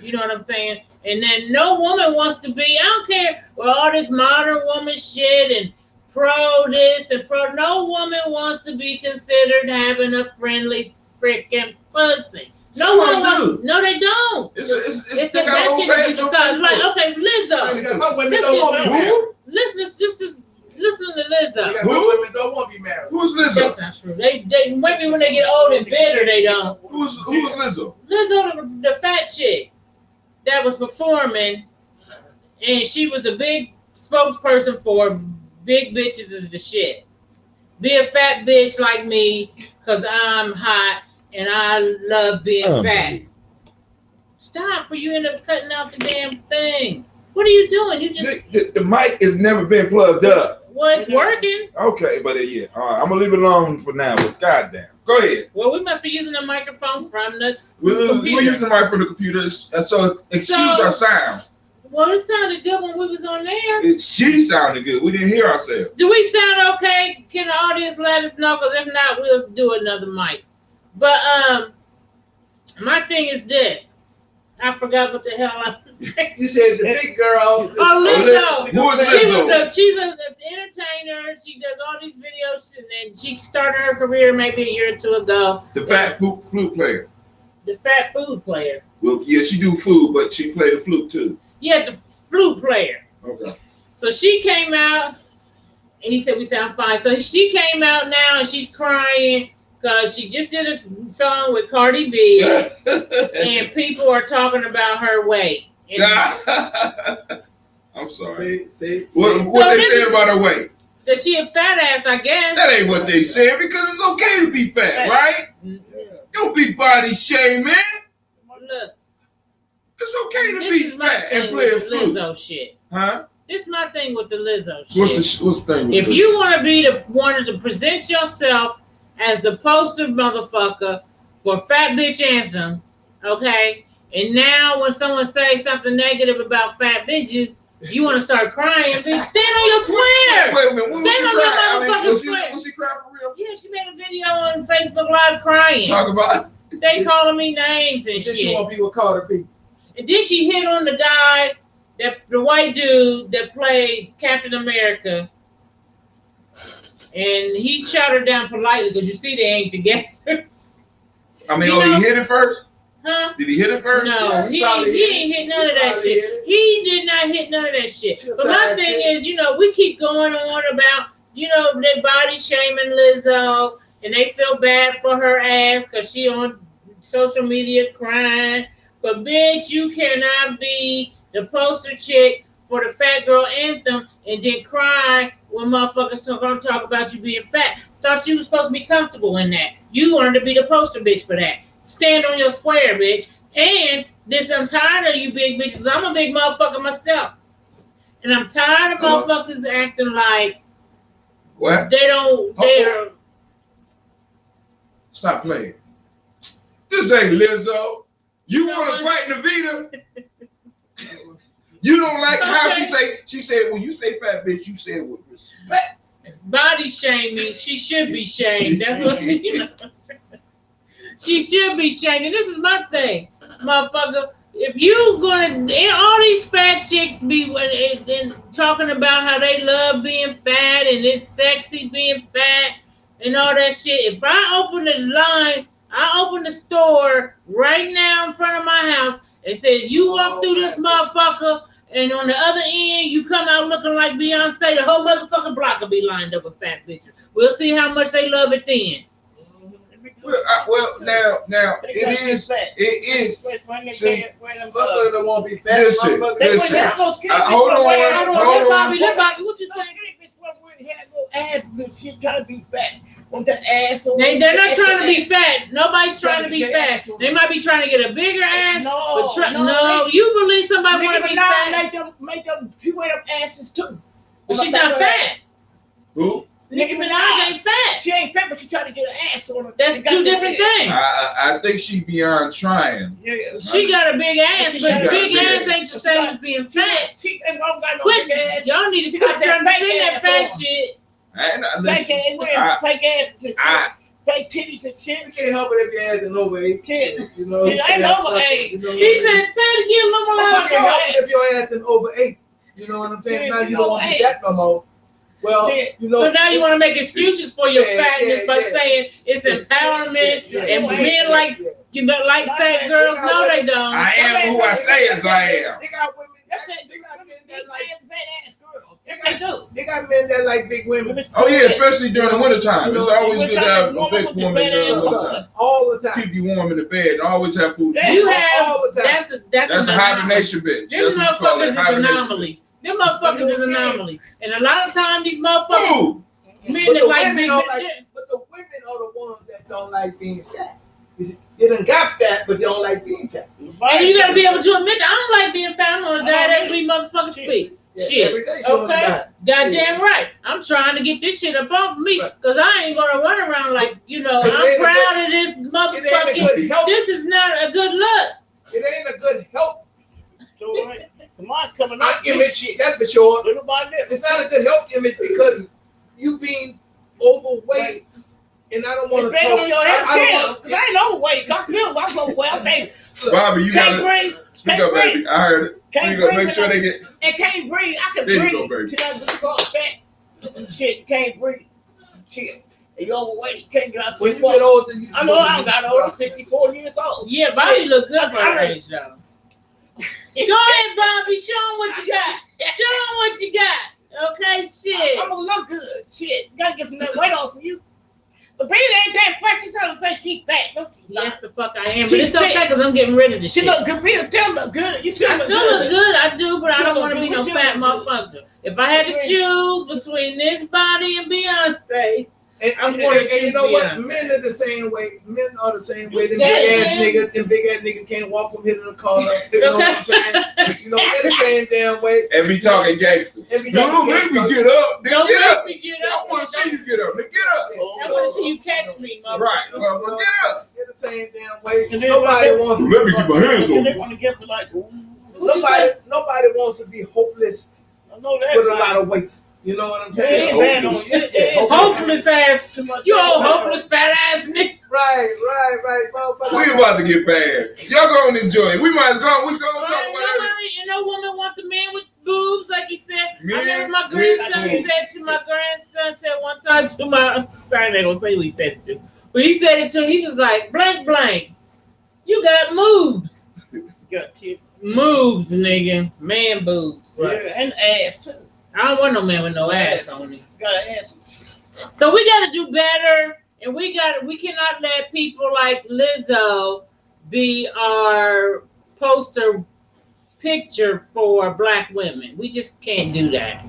You know what I'm saying? And then no woman wants to be, I don't care, well, all this modern woman shit and pro this and pro. No woman wants to be considered having a friendly freaking pussy. No one wants. No, they don't. It's It's they got a that whole shit is page the on facade. Like, Facebook. okay, Lizzo. Because some women Listen, don't want to be married. Who? Listen to Lizzo. Because some women don't want to be married. Who's That's Lizzo? not true. They maybe when they get old and bitter, they don't. Who's Lizzo? Lizzo, the fat chick that was performing, and she was a big spokesperson for big bitches is the shit. Be a fat bitch like me, cause I'm hot and I love being fat. Stop, for you end up cutting out the damn thing. What are you doing? You just The mic has never been plugged up. well, it's working. Okay, but yeah, all right, I'm gonna leave it alone for now. But goddamn, go ahead. Well, we must be using a microphone from the We're computer. using the mic from the computer, so excuse So- our sound. Well, it sounded good when we was on there. She sounded good. We didn't hear ourselves. Do we sound okay? Can the audience let us know? Because if not, we'll do another mic. But my thing is this. I forgot what the hell I was saying. You said the big girl. Oh, Lizzo. Who is Lizzo? She's an entertainer. She does all these videos, and then she started her career maybe a year or two ago. The fat flute player. The fat food player. Well, yeah, she do food, but she play the flute too. Yeah, the flute player. Okay. So she came out, and he said we sound fine. So she came out now, and she's crying because she just did a song with Cardi B, and people are talking about her weight. And I'm sorry. See? What So they this say is- about her weight? that she a fat ass, I guess. That ain't what they said because it's okay to be fat, right? Don't be body shaming. Look, It's okay to this be is my fat and thing play a with the flute. Lizzo shit. Huh? This is my thing with the Lizzo shit. What's the thing? With If this? you want to be the one to present yourself as the poster motherfucker for Fat Bitch Anthem, okay? And now when someone says something negative about fat bitches, you want to start crying, bitch. Stand on your square. Wait a minute. When was Stand she on your crying? I mean, motherfucking was square. she crying for real? Yeah, she made a video on Facebook Live crying. Talk about. They calling me names and Then she shit. want people call her people. And then she hit on the guy, the white dude that played Captain America. And he shot her down politely because you see they ain't together. I mean, You know- he hit it first? Huh? Did he hit it first? No, Yeah, he probably ain't hit none of that probably shit. hit it. He did not hit none of that shit. She's a But my side thing chick. is, we keep going on about, they body shaming Lizzo, and they feel bad for her ass because she on social media crying. But bitch, you cannot be the poster chick for the fat girl anthem and then cry when motherfuckers talk about you being fat. Thought you was supposed to be comfortable in that. You wanted to be the poster bitch for that. Stand on your square, bitch. And this, I'm tired of you big bitches. I'm a big motherfucker myself. And I'm tired of motherfuckers acting like What? they're Stop playing. This ain't Lizzo. You No, want to fight Navita? You don't like how she said, when you say fat bitch, you say it with respect. body shaming. She should be shamed. That's what She should be shamed. And this is my thing, motherfucker. If you gonna, all these fat chicks be talking about how they love being fat and it's sexy being fat and all that shit. If I open the line, I open the store right now in front of my house and said, you walk through this motherfucker, and on the other end, you come out looking like Beyonce, the whole motherfucking block will be lined up with fat bitches. We'll see how much they love it then. Well, now it is. Motherfucker don't want to be fat. Listen, Motherfucker- listen. Hold on, let Bobby, what you saying? She trying to be fat. Want that ass on They're not trying to be fat. Nobody's trying to be Trying to get fat. ass on They might be trying to get a bigger ass. No, No, you believe somebody want to be fat? Make them few of them asses too. But she's not fat. Who? Nicki Minaj ain't fat. She ain't fat, but she tried to get her ass on her. That's two different things. I think she beyond trying. Yeah. She got a big ass, but big ass ain't the same as being fat. She ain't got no big ass. Y'all need to stop trying to say that fat shit. Fake ass, fake ass and shit. Fake titties and shit. You can't help it if your ass is over 8. You know, see, I ain't over 8. You know, He said, say it again, Mama. you can't help it if your ass is over 8. You know what I'm saying? Now you don't want to be that no more. Well, you know. So now you want to make excuses for your fatness by saying it's empowerment and men like fat girls. No, they don't. I am who I say is I am. They got women. They got men that like fat ass girls. Yes, they do. They got men that like big women. Oh yeah, especially during the wintertime. It's always good to have a big woman during the wintertime. All the time. Keep you warm in the bed and always have food. You have all the time. That's a hibernation bitch. Them motherfuckers is anomalies. Them motherfuckers is anomalies. And a lot of times these motherfuckers men that like big shit. But the women are the ones that don't like being fat. They done got fat, but they don't like being fat. And you gotta be able to admit, I don't like being fat. I'm gonna die every motherfucker speak. Yeah, shit. Okay? Goddamn right. I'm trying to get this shit up off of me because I ain't gonna run around like, you know, I'm proud of this motherfucking. This is not a good look. It ain't a good health. So, come on, coming up. Image, that's for sure. It's not a good health image because you being overweight. And I don't want to talk. On your head, because I ain't overweight. I'm good. I'm overweight. I'm saying, Bobby, you got to speak up, baby. I heard it. Can't breathe, make sure they get. And can't breathe. I can there breathe. You go, baby. See, that's called fat. Shit, you can't breathe. Shit. And you're overweight. You can't get out. When you get older, I know I don't got old. I'm 64 years old. Yeah, Bobby look good for her age, though. Go ahead, Bobby. Show them what you got. Show them what you got. Okay, shit. I'm gonna look good. Shit, you gotta get some weight off of you. But baby ain't that fat. She's trying to say she's fat. No, she's not. Yes, the fuck I am. But it's okay because I'm getting rid of the shit. She look good. Rita still look good. You still I look still good. look good. I do, but I don't want to be no fat motherfucker. If I had to choose between this body and Beyonce's, and you know what? Men are the same way. Men are the same way. Them big ass niggas can't walk from here to the corner. You know what I'm saying? You know, they're the same damn way. And be talking gangster. Don't make me get up. Then get up. I want to see you get up. Then get up. I want to see you catch me, motherfucker. Right. Well, get up. They're the same damn way. Nobody wants to. Let me get my hands on They you. want to get like. Nobody wants to be hopeless with a lot of weight. You know what I'm saying? Hopeless ass. You old hopeless fat ass nigga. Right. We about to get bad. Y'all gonna enjoy it. We might as well. We gonna talk about it. And no woman wants a man with boobs, like he said. Men I remember my grandson said one time to my. Sorry, I ain't gonna say who he said it to, but he said it to him. He was like, blank, you got moves. You got tits. Moves, nigga. Man boobs. Yeah, and ass too. I don't want no man with no ass on me. Got ass. So we gotta do better, and we cannot let people like Lizzo be our poster picture for black women. We just can't do that.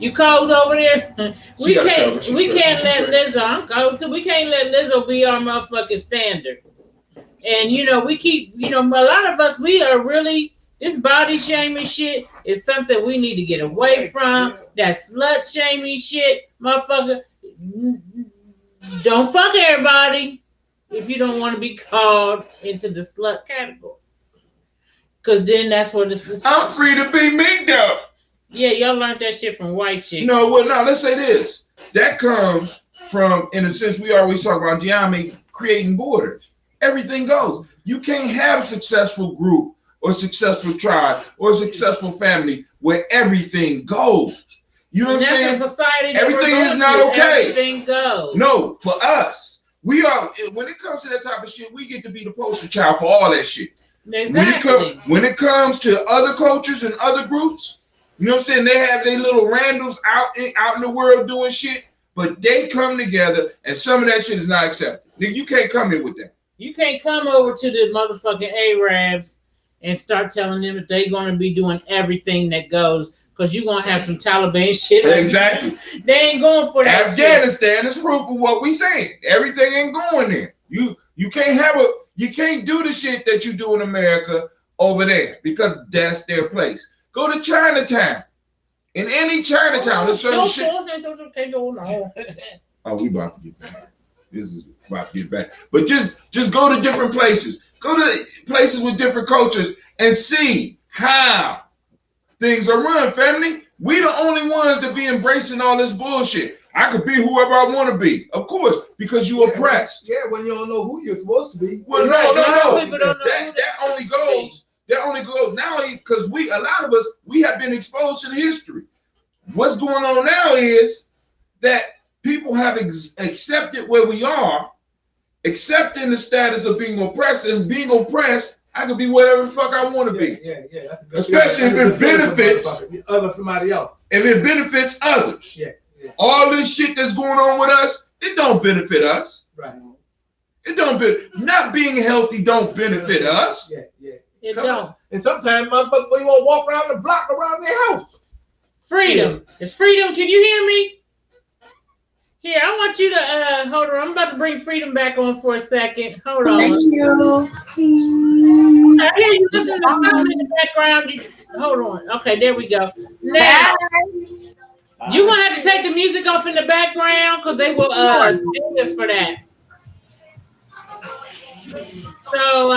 You cold over there? We can't let Lizzo. I'm cold too. We can't let Lizzo be our motherfucking standard. And you know, we keep, you know, a lot of us, we are really. This body shaming shit is something we need to get away from. That slut shaming shit, motherfucker. Don't fuck everybody if you don't want to be called into the slut category. Because then that's what it's. I'm free to be me, though. Yeah, y'all learned that shit from white chicks. No, well, no, let's say this. That comes from, in a sense, we always talk about Gianni creating borders. Everything goes. You can't have a successful group or successful tribe, or a successful family where everything goes. You know what I'm saying? Society everything is not okay. Everything goes. No, for us, we are. When it comes to that type of shit, we get to be the poster child for all that shit. Exactly. When it comes to other cultures and other groups, you know what I'm saying? They have their little randoms out in the world doing shit, but they come together, and some of that shit is not accepted. Nigga, you can't come in with that. You can't come over to the motherfucking Arabs and start telling them that they're going to be doing everything that goes, because you're going to have some Taliban shit. Exactly. They ain't going for that Afghanistan is proof of what we saying. Everything ain't going there. You can't do the shit that you do in America over there, because that's their place. Go to Chinatown. In any Chinatown, there's certain shit. Oh, we about to get back. This is about to get back. But just go to different places. Go to places with different cultures and see how things are run, family. We the only ones that be embracing all this bullshit. I could be whoever I want to be, of course, because you oppressed. Yeah, when you don't know who you're supposed to be. Well, no. That only goes now because a lot of us, we have been exposed to the history. What's going on now is that people have accepted where we are, accepting the status of being oppressed, and being oppressed, I could be whatever the fuck I want to be. Yeah. Especially if it benefits somebody else. If it benefits others. Yeah. All this shit that's going on with us, it don't benefit us. Right. It don't not being healthy don't benefit us. Yeah. It don't. And sometimes motherfuckers you want to walk around the block around their house. Freedom. It's freedom. Can you hear me? Here, I want you to hold on. I'm about to bring Freedom back on for a second. Hold on. Thank you. I hear you listening to something in the background. Hold on. Okay, there we go. Now, you're going to have to take the music off in the background because they will do this for that. So,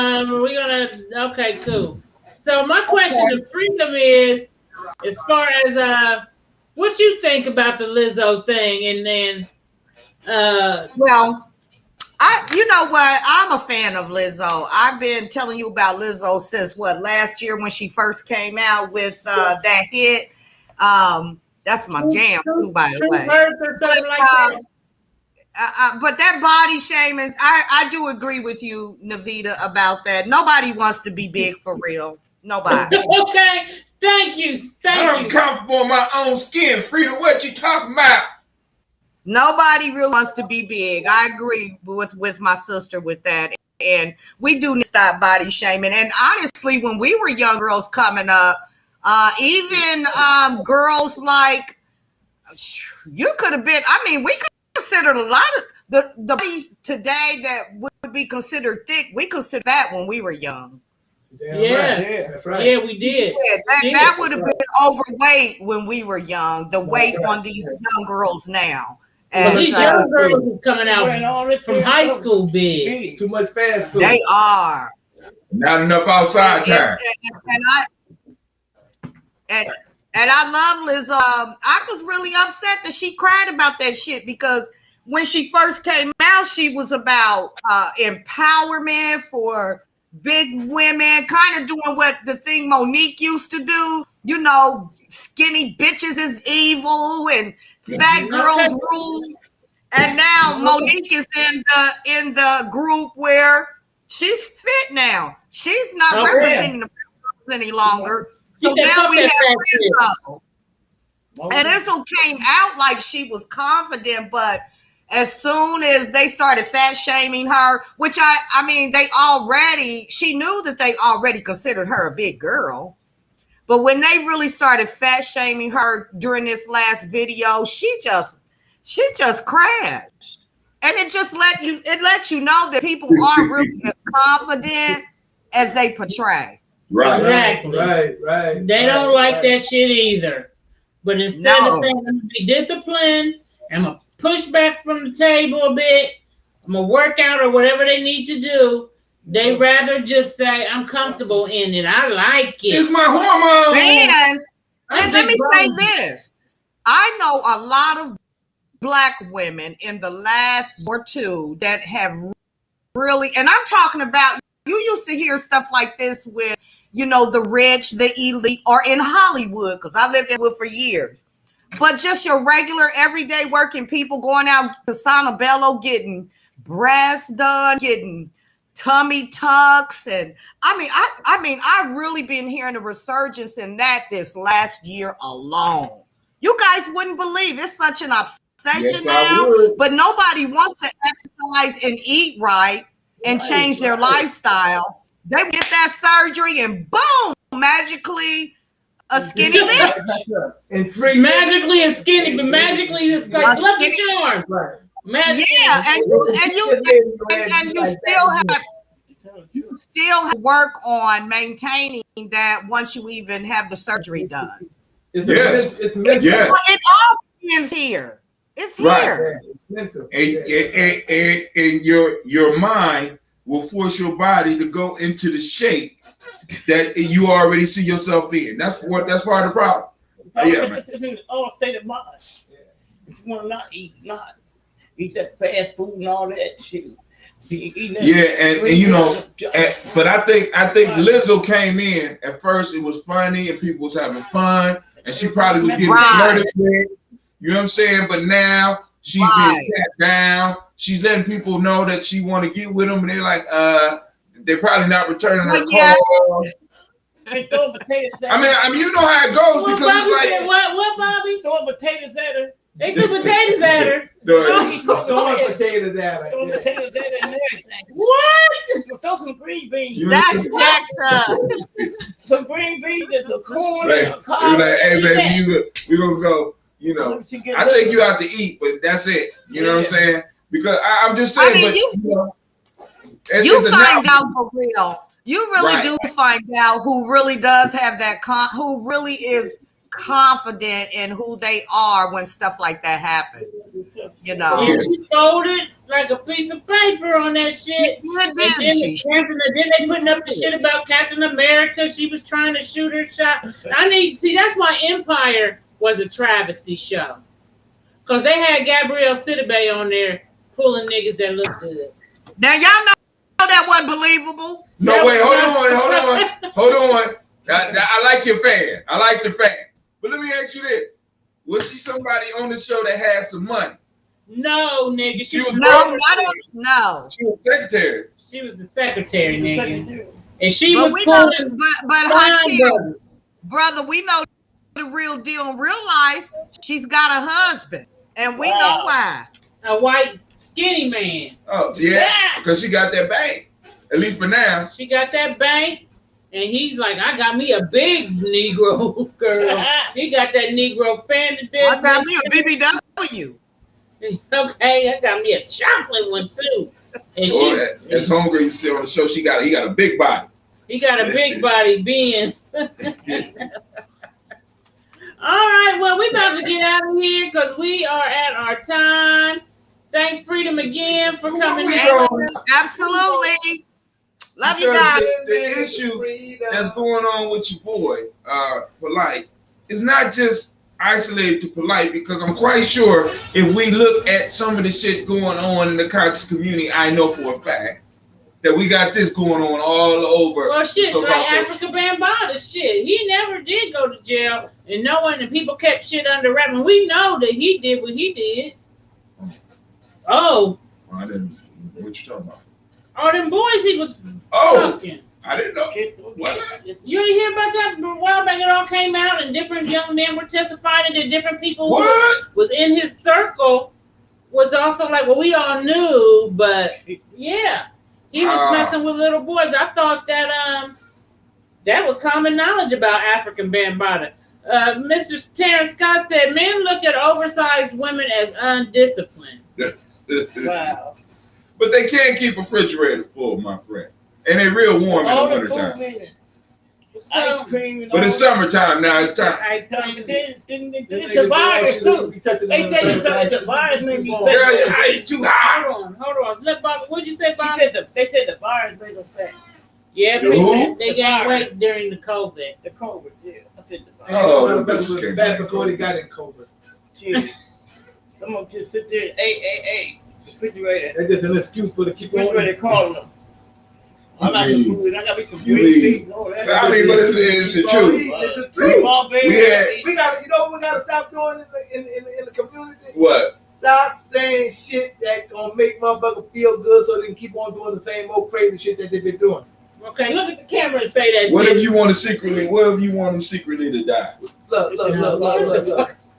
we're going to, okay, cool. So, my question to Freedom is, as far as what you think about the Lizzo thing, and then well, you know what? I'm a fan of Lizzo. I've been telling you about Lizzo since last year when she first came out with that hit. That's my jam too, by the way. But that body shaming, I do agree with you, Navita, about that. Nobody wants to be big for real. Nobody. Okay. Thank you. I'm comfortable in my own skin. Freedom, what you talking about? Nobody really wants to be big. I agree with my sister with that. And we do need to stop body shaming. And honestly, when we were young girls coming up, even girls like, you could have been, we considered a lot of the bodies today that would be considered thick. We considered that when we were young. Yeah, that's right. Yeah, we did. Yeah, that would have been overweight when we were young. The weight on these young girls now. And these young girls is coming out from high school big. Too much fast food. They are. Not enough outside time. And I love Lizzo. I was really upset that she cried about that shit because when she first came out, she was about empowerment for big women, kind of doing what the thing Monique used to do. You know, skinny bitches is evil and fat girls rule. And now Monique is in the group where she's fit now. She's not representing the fat girls any longer. So now we have Lizzo. And Lizzo came out like she was confident, but as soon as they started fat shaming her, which she knew that they already considered her a big girl. But when they really started fat shaming her during this last video, she just crashed. And it just lets you know that people aren't really as confident as they portray. Right. Exactly. Right. They don't like that shit either. But instead of saying I'm gonna be disciplined, I'm gonna push back from the table a bit, I'm gonna work out or whatever they need to do, they rather just say I'm comfortable in it. I like it. It's my hormone. And let me say this. I know a lot of Black women in the last or two that have really, and I'm talking about, you used to hear stuff like this with, the rich, the elite, or in Hollywood, because I lived in Hollywood for years. But just your regular, everyday working people going out to Santabello, getting breasts done, getting tummy tucks. And I've really been hearing a resurgence in that this last year alone. You guys wouldn't believe it's such an obsession now, but nobody wants to exercise and eat right and change their lifestyle. They get that surgery and boom, magically a skinny bitch. Magically a skinny, but magically it's like Lucky Charms. Yeah, and you still have to work on maintaining that once you even have the surgery done. It's Yes. it's mental. Yeah. Well, it all begins here. It's here. Right. Yeah, it's mental. And your mind will force your body to go into the shape that you already see yourself in. That's part of the problem. Yeah, man. It's in all state of mind. If you want to not eat that fast food and all that shit. And you know, but I think Lizzo came in at first. It was funny and people was having fun, and she probably was getting flirted with. You know what I'm saying? But now she's being tapped down. She's letting people know that she want to get with them, and they're like, they're probably not returning her call. I mean, you know how it goes because Bobby it's like said, what, Bobby? Throwing potatoes at her. They threw potatoes at her. Throwing potatoes at her. Throwing potatoes at her and everything. What? Throw some green beans. That's jacked up. Some green beans and some corn Like, and a cob. like, hey baby, we're gonna go. You know, I take you out to eat, but that's it. You know what I'm saying? Because I'm just saying. I mean, you find out for real. You really do find out who really does have that who really is confident in who they are when stuff like that happens. You know. Yeah, she folded like a piece of paper on that shit. And then they putting up the shit about Captain America. She was trying to shoot her shot. That's why Empire was a travesty show. Because they had Gabrielle Sidibe on there pulling niggas that look good. Now y'all know that wasn't believable. No, wait, hold on. I like your fan. I like the fan. But let me ask you this. Was she somebody on the show that had some money? No, nigga. She was no. She was secretary. She was the secretary, nigga. And she was pulling. But Hatim, brother, we know the real deal in real life. She's got a husband. And we know why. A white skinny man. Oh, yeah. Because she got that bank. At least for now. She got that bank. And he's like, I got me a big Negro girl. He got that Negro family business. I got me a BBW. Okay, I got me a chocolate one too. And as homegirl you see on the show, he got a big body. He got a big body, Benz. All right, well, we're about to get out of here because we are at our time. Thanks, Freedom, again for coming in. Absolutely. Love you guys. The issue that's going on with your boy, Polight, is not just isolated to Polight, because I'm quite sure if we look at some of the shit going on in the conscious community, I know for a fact that we got this going on all over. Well, shit, like Africa Bambaataa, shit. He never did go to jail, and no one, and people kept shit under wraps. And we know that he did what he did. Oh. I didn't. What you talking about? Oh, them boys he was fucking. I didn't know. What? You didn't hear about that a while back? It all came out, and different young men were testifying that different people who was in his circle was also like, well, we all knew, but yeah, he was messing with little boys. I thought that that was common knowledge about African Bambaataa. Mr. Terrence Scott said, men look at oversized women as undisciplined. Wow. But they can't keep a refrigerator full, my friend. And they real warm in the wintertime. Ice cream. But it's summertime now. It's time. Ice cream. It's the virus too. They tell you something. The virus made me fat. I ain't too high. Hold on. Let Bob. What'd you say, Bob? They said the virus made them fat. Yeah, they gained weight during the COVID. The COVID, yeah. I said the virus. Oh, that was fat before they got in COVID. Some of them just sit there and ate. Refrigerator. That's just an excuse for to keep on. Refrigerator calling them. I got some food. I got me some green beans. I mean, but it's the truth. It's the truth. We got, you know what we got to stop doing in the community? What? Stop saying shit that gonna make motherfuckers feel good so they can keep on doing the same old crazy shit that they've been doing. Okay, look at the camera and say that what shit. What if you want them secretly to die?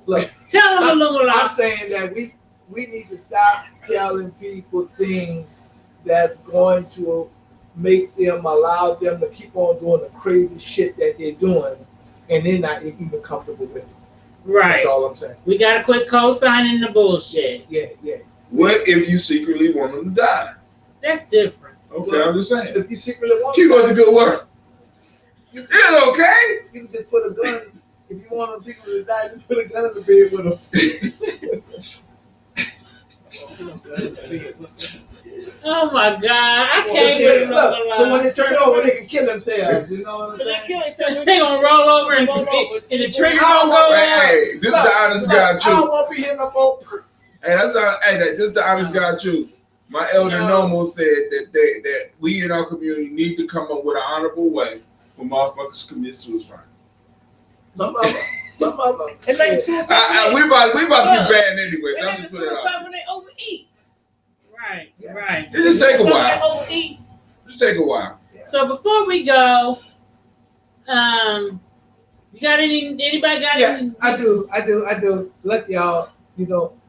Look. Tell them I'm saying that we need to stop telling people things that's going to make them, allow them to keep on doing the crazy shit that they're doing, and they're not even comfortable with it. Right. That's all I'm saying. We got to quit co-signing the bullshit. Yeah. What if you secretly want them to die? That's different. Okay, well, I'm just saying. If you secretly want keep on the good work. It's okay. You can just put a gun if you want them secretly to die, just put a gun in the bed with them. Oh my God, I Well, can't yeah, with look, another but when lie. they turn over, they can kill themselves. You know what I'm So they saying? kill each other. They gonna roll over and the trigger gonna go Hey, out. hey, this is the honest guy I don't too. want to be hitting no more. Hey, this is the honest guy too. My elder Nomo said that we in our community need to come up with an honorable way for motherfuckers to commit suicide. Some of them. It makes suicide. We about to be banned anyways. They I'm make just the putting it suicide out. when they overeat. Right, Yeah. right. It just take a When they while. overeat. Just take a while. So before we go, you got anybody got Yeah, any? I do. Look, y'all,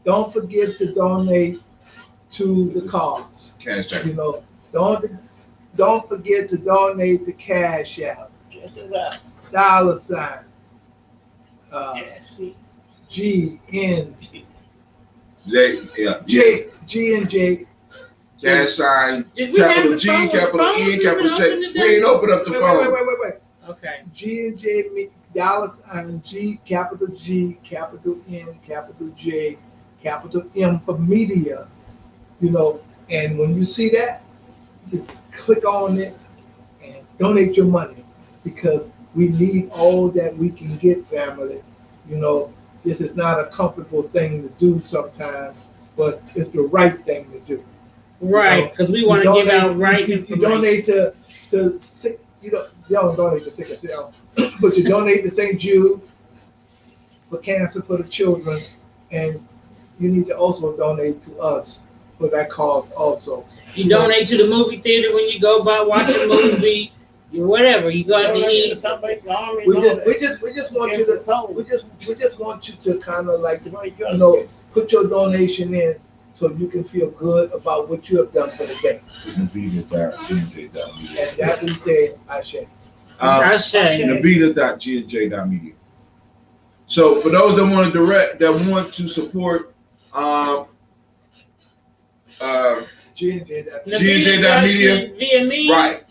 don't forget to donate to the cause. Cash check. Don't forget to donate the Cash App, Yes, it's right. $, Yeah, see. GN, J. G&J. Cash sign. Did we have Capital the G, phone? capital The E, phones capital even J. open We today? ain't open up the phone. Wait. Okay. G&J, $, G, capital N, capital J, capital M for media, and when you see that, just click on it and donate your money, because we need all that we can get, family. This is not a comfortable thing to do sometimes, but it's the right thing to do. Right, because we want to give out right information. You donate to sick, you don't donate to sick and cell, but you donate to St. Jude for cancer for the children, and you need to also donate to us for that cause also. You donate to the movie theater when you go by watch a movie, whatever. You go out to eat. We just want you to kind of like put your donation in so you can feel good about what you have done for the day. And that we say, Ashe. Navita.gnj.media. So for those that want to support GNJ.media via me, right?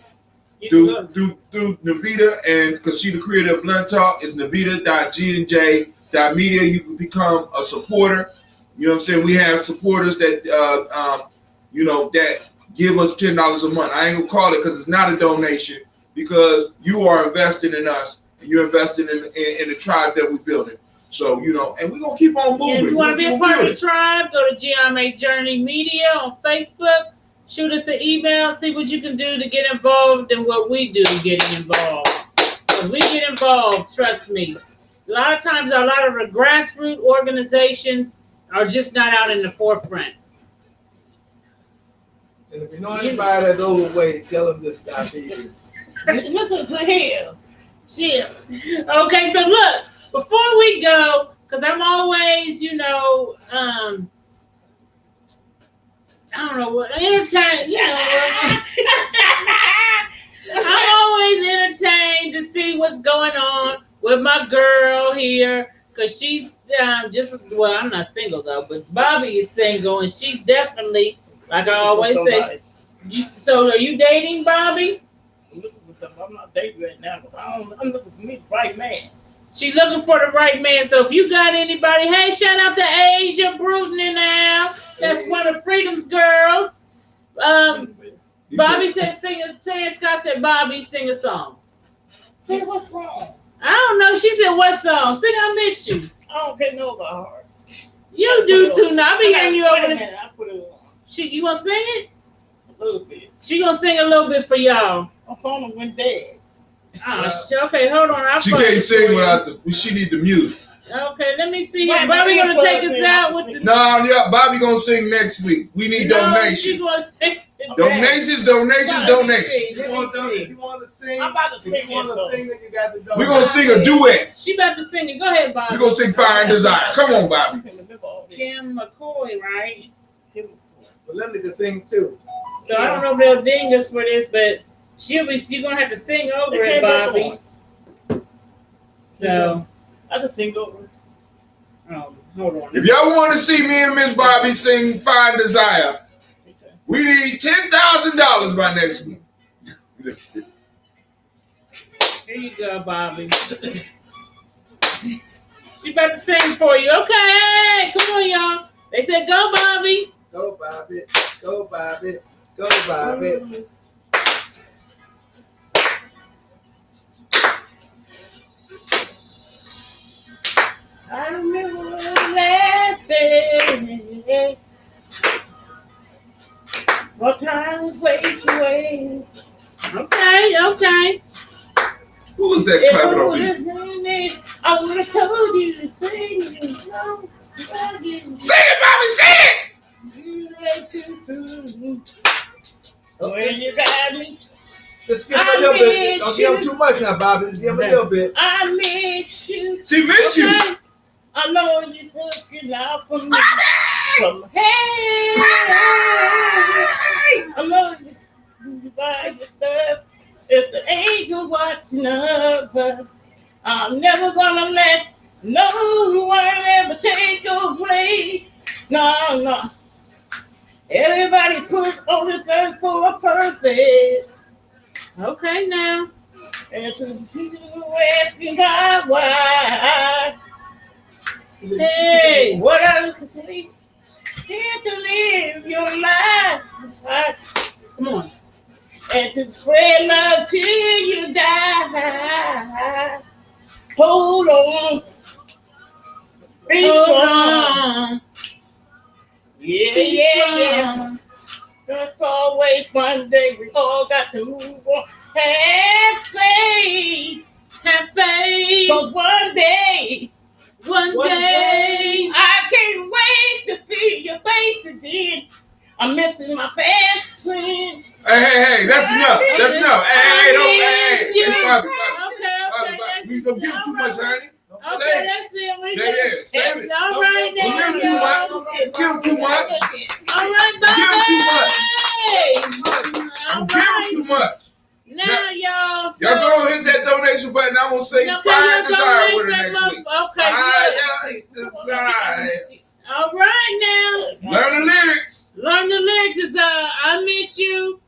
Through Navita, and because she the creator of Blunt Talk, is Navita.gnj.media. You can become a supporter. You know what I'm saying? We have supporters that that give us $10 a month. I ain't gonna call it because it's not a donation, because you are investing in us and you're investing in the tribe that we're building. So, and we're going to keep on moving. And if you want to be a part of the tribe, go to GMA Journey Media on Facebook. Shoot us an email. See what you can do to get involved in what we do getting involved. Because we get involved, trust me. A lot of times, a lot of the grassroots organizations are just not out in the forefront. And if you know anybody that's overweight, tell them this diabetes. Listen to him. Chill. Okay, so look, before we go, because I'm always, I don't know what, entertained, I'm always entertained to see what's going on with my girl here, because she's I'm not single though, but Bobby is single, and she's definitely, like I always say, so are you dating, Bobby? I'm looking for something. I'm not dating right now, but I'm looking for me the right man. She looking for the right man. So if you got anybody, hey, shout out to Asia Bruton in now. That's one of Freedom's girls. Bobby said, Terrence Scott said, Bobby, sing a song. Sing what song? I don't know. She said, what song? Sing I Miss You. I don't care no about her. You do too now. I be hearing you over there. I put it on. You gonna sing it? A little bit. She gonna sing a little bit for y'all. My phone went dead. Oh, okay, hold on. She can't sing without she need the music. Okay, let me see. Right, Bobby gonna take us out with the. No, yeah, Bobby gonna sing next week. We need donations. She gonna sing. Donations. If you want to sing, I'm about to sing then you got to donate. We're gonna sing a duet. She about to sing it. Go ahead, Bobby. We're gonna sing Fire and Desire. Come on, Bobby. Kim McCoy, right? But Linda can sing too. So I don't know if they'll ding us for this, but you're gonna have to sing over it, Bobby. So I can sing over. hold on. If y'all want to see me and Miss Bobby sing Fire and Desire, we need $10,000 by next week. Here you go, Bobby. She about to sing for you. Okay, come on, y'all. They said go, Bobby. Go, Bobby. Go, Bobby. Go, Bobby. I remember the last day. What time was wasted away. Okay. Who was that clapping on me? I would have told you to sing it. No, I didn't. Say it, Bobby, say it! Too soon. When you got me, Let's give him a little bit. Don't give him too much now, Bobby. Let's give him a little bit. I miss you. She missed you. I know you're looking out for me. From hey, I know you buy your stuff. If the angel watching over, I'm never gonna let no one ever take your place. No. Everybody put on this earth for a purpose. Okay, now. And to you asking God why. Hey. What else could we here to live your life? Come on. And to spread love till you die. Hold on. Be Hold strong. on. Yeah. There's always one day we all got to move on. Have faith. Have faith. Cause one day I can't wait to see your face again. I'm missing my fast friend. Hey, that's enough. That's enough. Hey, don't. Bobby. Okay. You don't give him too much, honey. Okay, that's it. Yeah, save it. All right, Don't give him too much. Give him too much. All right, Bobby. Give him too much. All Give him right. too much. Now, y'all. Y'all go hit that donation button. I'm gonna say Now, 5 desire go with her hit next that week. Okay, 5 desire. all right, now. Learn the lyrics. Learn the lyrics is I Miss You.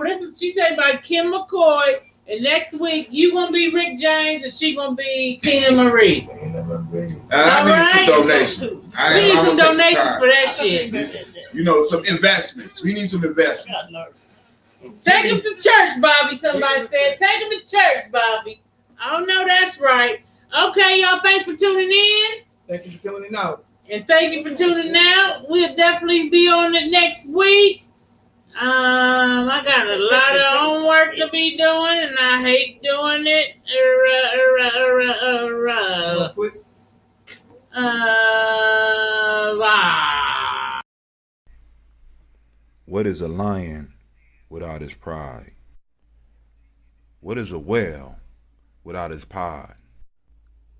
This is she said by Kim McCoy. And next week you gonna be Rick James and she gonna be Tina Marie. I need some donations. We need some donations for that shit. You know, some investments. We need some investments. Take him to church, Bobby. Somebody said. Take him to church, Bobby. I don't know. That's right. Okay, y'all. Thanks for tuning in. Thank you for tuning out. And thank you for tuning out. We'll definitely be on it next week. I got a lot of homework to be doing, and I hate doing it. What is a lion without his pride? What is a whale without his pod?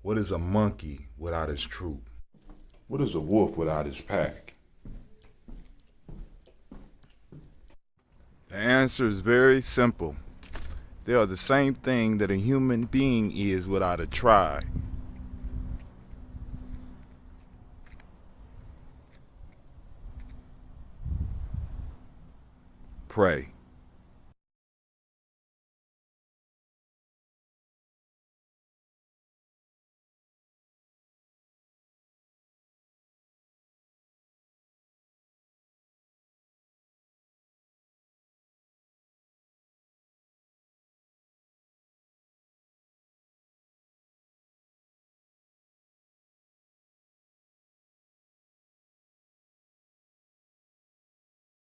What is a monkey without his troop? What is a wolf without his pack? The answer is very simple. They are the same thing that a human being is without a tribe. Pray.